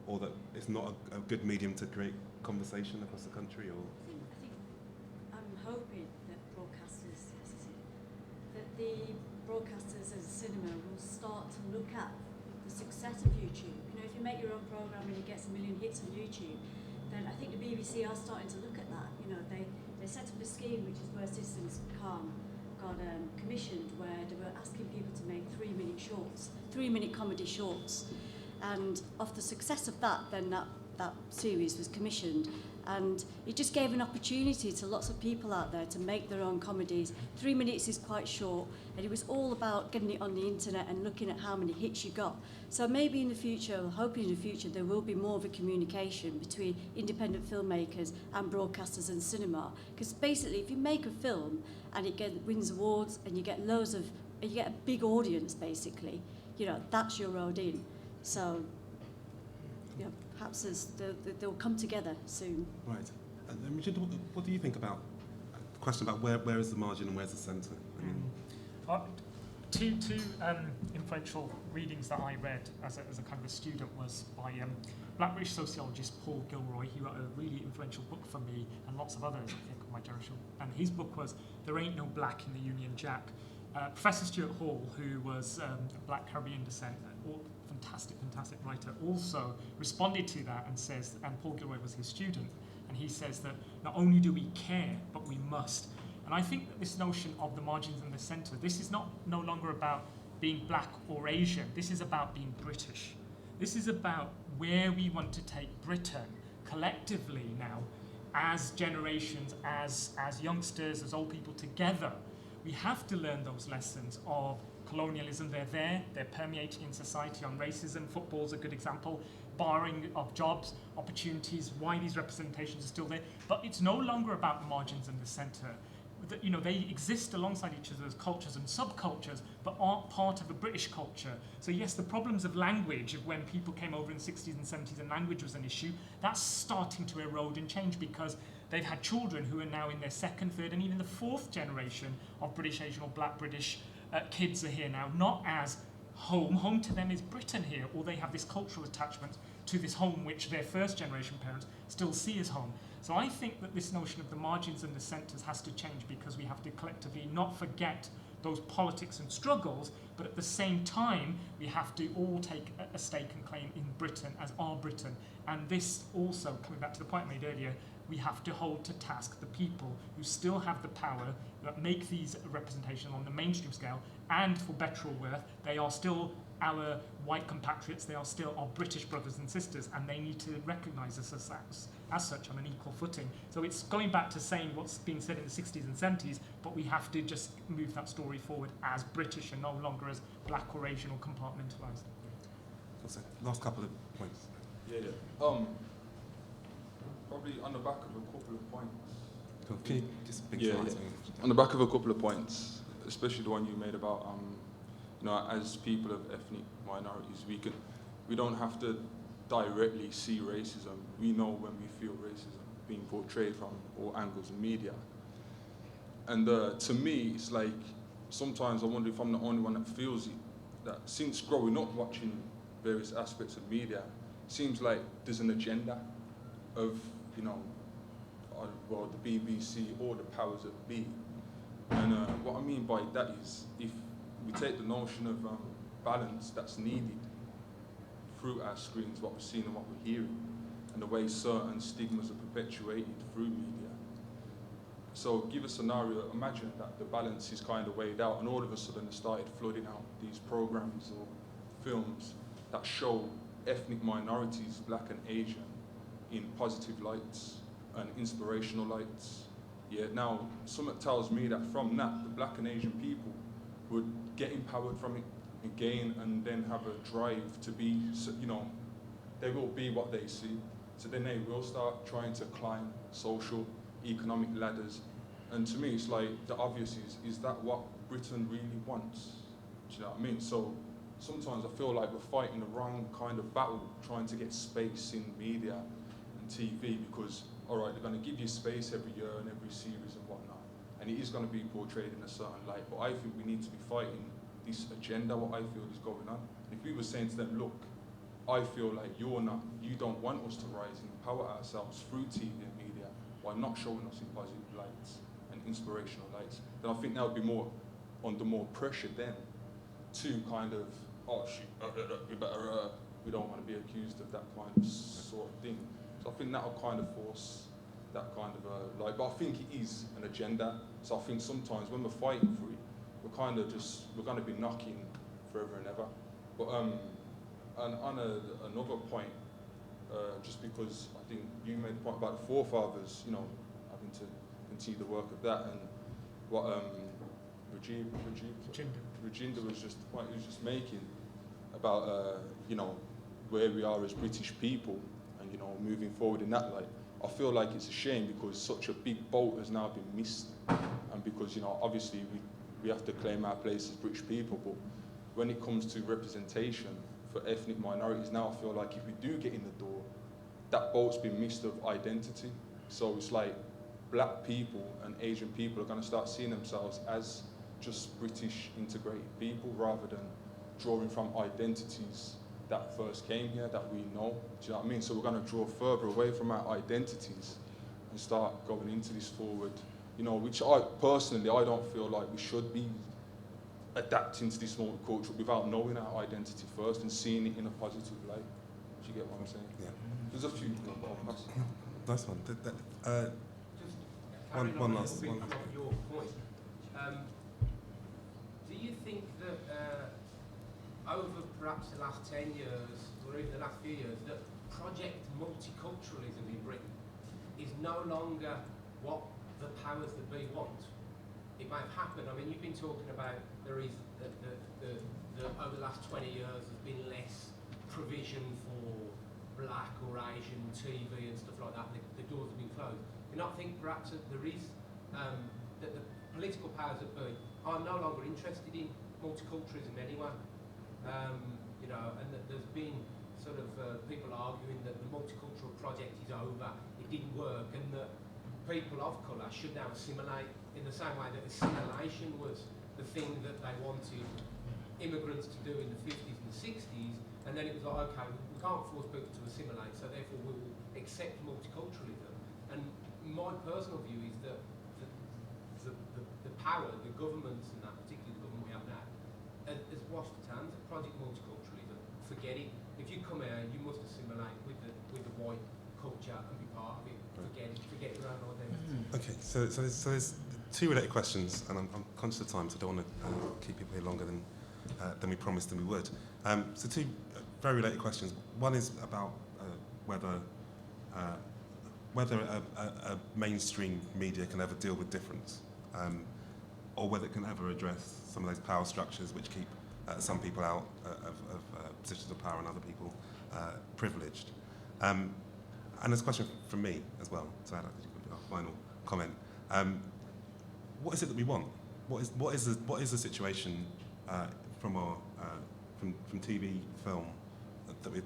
or that it's not a good medium to create conversation across the country, or? I think I'm hoping that broadcasters, that the broadcasters and cinema will start to look at the success of YouTube. You know, if you make your own program and it gets 1 million hits on YouTube, then I think the BBC are starting to look at that. You know, they set up a scheme, which is where Citizens Calm got commissioned, where they were asking people to make 3-minute shorts, 3-minute comedy shorts. And off the success of that, then that series was commissioned. And it just gave an opportunity to lots of people out there to make their own comedies. 3 minutes is quite short, and it was all about getting it on the internet and looking at how many hits you got. So maybe in the future, or hoping in the future, there will be more of a communication between independent filmmakers and broadcasters and cinema. Because basically, if you make a film and it wins awards and you get you get a big audience, basically, you know, that's your road in. So, you know, perhaps they'll come together soon. Right. And Richard, what do you think about the question about where is the margin and where's the centre? I mean, two influential readings that I read as a kind of a student was by Black British sociologist Paul Gilroy. He wrote a really influential book for me and lots of others, I think, of my generation. And his book was There Ain't No Black in the Union Jack. Professor Stuart Hall, who was of Black Caribbean descent, fantastic writer, also responded to that and says, and Paul Gilroy was his student, and he says that not only do we care, but we must. And I think that this notion of the margins and the centre, this is no longer about being black or Asian. This is about being British. This is about where we want to take Britain collectively now, as generations, as youngsters, as old people together. We have to learn those lessons of colonialism. They're permeating in society. On racism, football's a good example. Barring of jobs, opportunities, why these representations are still there. But it's no longer about the margins and the centre. You know, they exist alongside each other as cultures and subcultures, but aren't part of a British culture. So yes, the problems of language, of when people came over in the 60s and 70s and language was an issue, that's starting to erode and change because they've had children who are now in their second, third, and even the fourth generation of British, Asian or Black British kids are here now, not as home. Home to them is Britain here, or they have this cultural attachment to this home which their first generation parents still see as home. So I think that this notion of the margins and the centres has to change because we have to collectively not forget those politics and struggles, but at the same time, we have to all take a stake and claim in Britain as our Britain. And this also, coming back to the point I made earlier, we have to hold to task the people who still have the power that make these representations on the mainstream scale, and for better or worse, they are still our white compatriots, they are still our British brothers and sisters, and they need to recognise us as such on an equal footing. So it's going back to saying what's being said in the 60s and 70s, but we have to just move that story forward as British and no longer as black or Asian or compartmentalised. Last couple of points. Yeah. Probably on the back of a couple of points. Okay, just big On the back of a couple of points, especially the one you made about you know, as people of ethnic minorities, we don't have to directly see racism. We know when we feel racism being portrayed from all angles in media. And to me, it's like, sometimes I wonder if I'm the only one that feels it, that since growing up watching various aspects of media, it seems like there's an agenda of, you know, well, the BBC or the powers that be. And what I mean by that is, if we take the notion of balance that's needed through our screens, what we're seeing and what we're hearing, and the way certain stigmas are perpetuated through media. So give a scenario, imagine that the balance is kind of weighed out and all of a sudden it started flooding out these programs or films that show ethnic minorities, black and Asian, in positive lights and inspirational lights. Yeah, now, something tells me that from that, the black and Asian people would get empowered from it again and then have a drive to be, you know, they will be what they see. So then they will start trying to climb social, economic ladders. And to me, it's like, the obvious is that what Britain really wants? Do you know what I mean? So sometimes I feel like we're fighting the wrong kind of battle, trying to get space in media and TV, because, all right, they're going to give you space every year and every series and whatnot, and it is going to be portrayed in a certain light, but I think we need to be fighting this agenda, what I feel is going on. If we were saying to them, look, I feel like you don't want us to rise and empower ourselves through TV and media while not showing us in positive lights and inspirational lights, then I think that would be more under more pressure then to kind of, oh shit, we don't want to be accused of that kind of sort of thing. So I think that'll kind of force that kind of like, but I think it is an agenda. So I think sometimes when we're fighting for it, we're kind of just, we're going to be knocking forever and ever. But and on another point, just because I think you made the point about the forefathers, you know, having to continue the work of that, and what Rajinder was just the point he was just making about you know, where we are as British people, and you know, moving forward in that light. I feel like it's a shame because such a big boat has now been missed, and because, you know, obviously we have to claim our place as British people, but when it comes to representation for ethnic minorities, now I feel like if we do get in the door, that boat's been missed of identity. So it's like black people and Asian people are going to start seeing themselves as just British integrated people rather than drawing from identities that first came here that we know. Do you know what I mean? So we're going to draw further away from our identities and start going into this forward, you know, which I personally, I don't feel like we should be adapting to this multicultural without knowing our identity first and seeing it in a positive light. Do you get what I'm saying? Yeah. There's a few. Nice one. One last one. Your point. Do you think that over perhaps the last 10 years, or even the last few years, that project multiculturalism in Britain is no longer what the powers that be want? It may have happened. I mean, you've been talking about there is over the last 20 years there's been less provision for black or Asian TV and stuff like that. The doors have been closed. Do you not think perhaps that there is that the political powers that be are no longer interested in multiculturalism anyway? You know, and that there's been sort of people arguing that the multicultural project is over, it didn't work, and that people of colour should now assimilate in the same way that assimilation was the thing that they wanted immigrants to do in the 50s and the 60s, and then it was like, okay, we can't force people to assimilate, so therefore we will accept multiculturalism. And my personal view is that the power, the governments, and that particularly the government we have now, has washed its hands of project multiculturalism. Forget it. If you come here, you must assimilate with the white culture and be part of it. Forget your own identity. Okay, so there's two related questions, and I'm conscious of time, so I don't want to keep people here longer than we promised and we would. So two very related questions. One is about whether a mainstream media can ever deal with difference, or whether it can ever address some of those power structures which keep some people out of positions of power and other people privileged. And there's a question from me as well, to add our final comment. What is it that we want? What is the situation from TV, film that we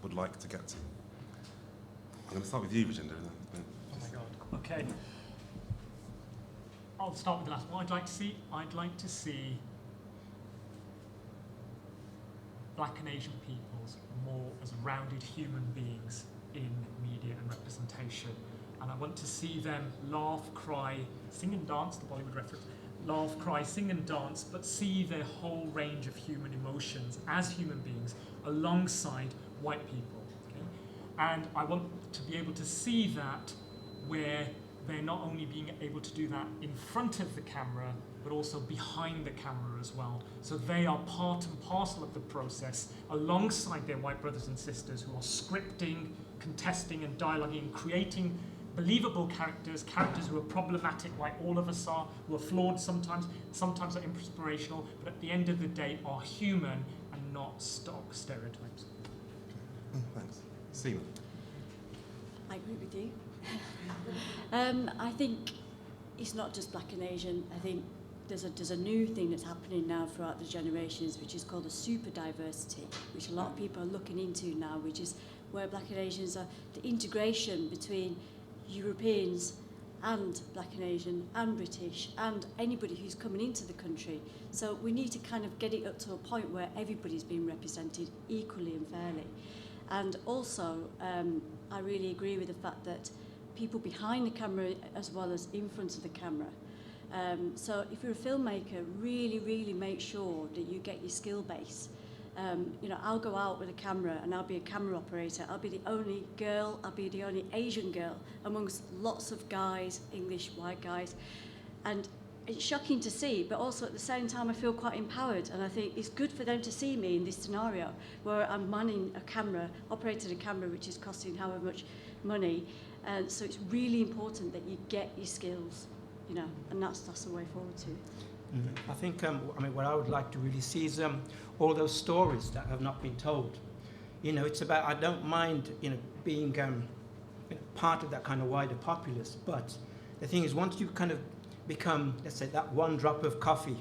would like to get to? I'm going to start with you, Virginia. Oh my God. Okay. I'll start with the last one. I'd like to see black and Asian peoples more as rounded human beings in media and representation. And I want to see them laugh, cry, sing and dance, the Bollywood reference, laugh, cry, sing and dance, but see their whole range of human emotions as human beings alongside white people. Okay? And I want to be able to see that where they're not only being able to do that in front of the camera, but also behind the camera as well. So they are part and parcel of the process alongside their white brothers and sisters who are scripting, contesting and dialoguing, creating believable characters who are problematic like all of us are, who are flawed sometimes are inspirational, but at the end of the day are human and not stock stereotypes. Thanks. Seema. I agree with you. I think it's not just black and Asian. I think there's a new thing that's happening now throughout the generations, which is called a super diversity, which a lot of people are looking into now, which is where black and Asians are, the integration between Europeans and black and Asian and British and anybody who's coming into the country. So we need to kind of get it up to a point where everybody's being represented equally and fairly. And also, I really agree with the fact that people behind the camera as well as in front of the camera. So if you're a filmmaker, really, really make sure that you get your skill base. You know, I'll go out with a camera and I'll be a camera operator. I'll be the only girl, I'll be the only Asian girl amongst lots of guys, English, white guys. And it's shocking to see, but also at the same time I feel quite empowered, and I think it's good for them to see me in this scenario where I'm manning a camera, operating a camera which is costing however much money. And so it's really important that you get your skills, you know, and that's the way forward too. I think, what I would like to really see is all those stories that have not been told. You know, it's about, I don't mind, being part of that kind of wider populace, but the thing is, once you kind of become, let's say, that one drop of coffee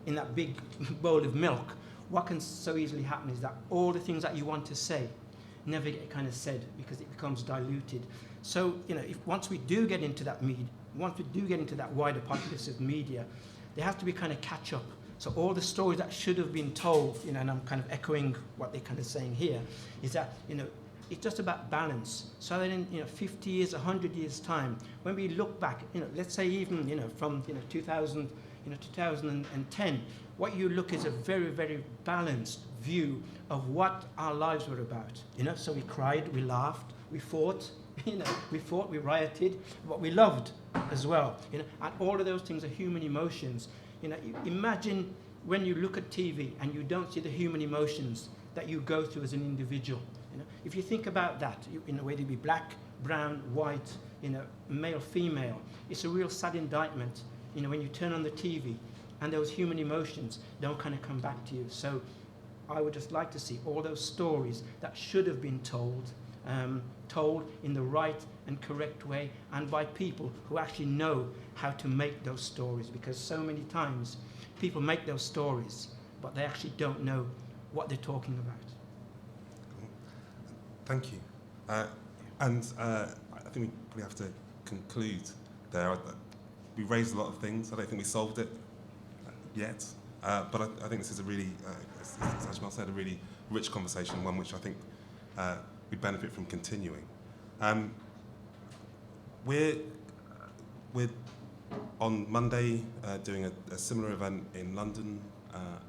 in that big bowl of milk, what can so easily happen is that all the things that you want to say never get kind of said because it becomes diluted. So, if once we do get into that once we do get into that wider populace of media, there has to be kind of catch up So all the stories that should have been told, you know, and I'm kind of echoing what they're kind of saying here, is that, you know, it's just about balance. So that in, you know, 50 years, 100 years time, when we look back, you know, let's say even, you know, from, you know, 2010, what you look is a very, very balanced view of what our lives were about. You know, so we cried, we laughed, we fought, you know, we rioted, but we loved as well. You know, and all of those things are human emotions. You know, imagine when you look at TV and you don't see the human emotions that you go through as an individual. You know, if you think about that, in a way, they'd be black, brown, white, you know, male, female. It's a real sad indictment. You know, when you turn on the TV and those human emotions don't kind of come back to you. So I would just like to see all those stories that should have been told, told in the right and correct way, and by people who actually know how to make those stories, because so many times people make those stories, but they actually don't know what they're talking about. Thank you. I think we probably have to conclude there. We raised a lot of things. I don't think we solved it yet, but I think this is a really, as Ajmal said, a really rich conversation, one which I think we benefit from continuing. We're on Monday doing a similar event in London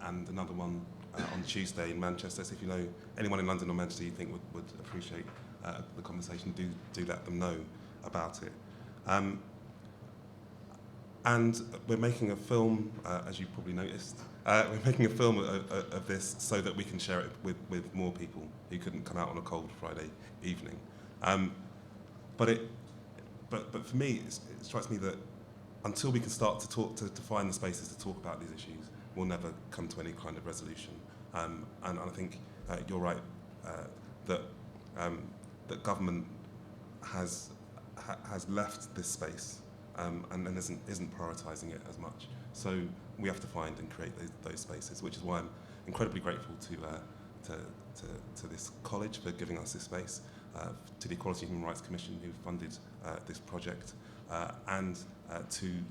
and another one on Tuesday in Manchester. So if you know anyone in London or Manchester you think would appreciate the conversation, do let them know about it. And we're making a film, as you probably noticed, we're making a film of this so that we can share it with more people who couldn't come out on a cold Friday evening. But for me, it strikes me that until we can start to find the spaces to talk about these issues, we'll never come to any kind of resolution. And I think you're right that government has left this space and isn't prioritising it as much. So we have to find and create those spaces, which is why I'm incredibly grateful to this college for giving us this space, to the Equality and Human Rights Commission who funded this project, and to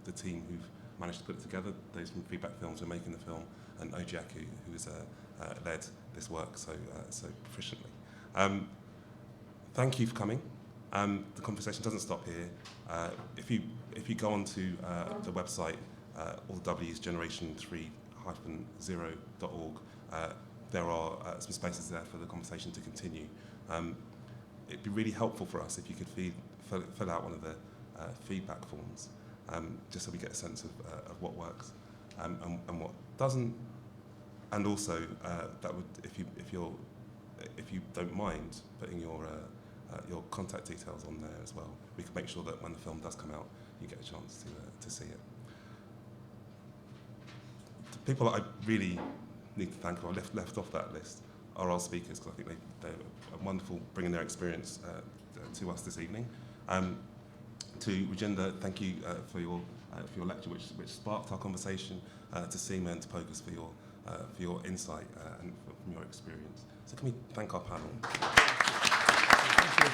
the team who've managed to put it together, those from Feedback Films who are making the film, and Ojiaku, who has led this work so proficiently. Thank you for coming. The conversation doesn't stop here. If you go onto the website, all the W's, generation3-0.org, there are some spaces there for the conversation to continue. It'd be really helpful for us if you could fill out one of the feedback forms, just so we get a sense of what works and what doesn't. And also, that would, if you don't mind putting your contact details on there as well, we can make sure that when the film does come out, you get a chance to see it. The people that I really need to thank, or left off that list, are our speakers, because I think they're wonderful bringing their experience to us this evening. To Rajinder, thank you for your lecture, which sparked our conversation. To Seema and to Pogus for your insight and from your experience. So can we thank our panel? Thank you.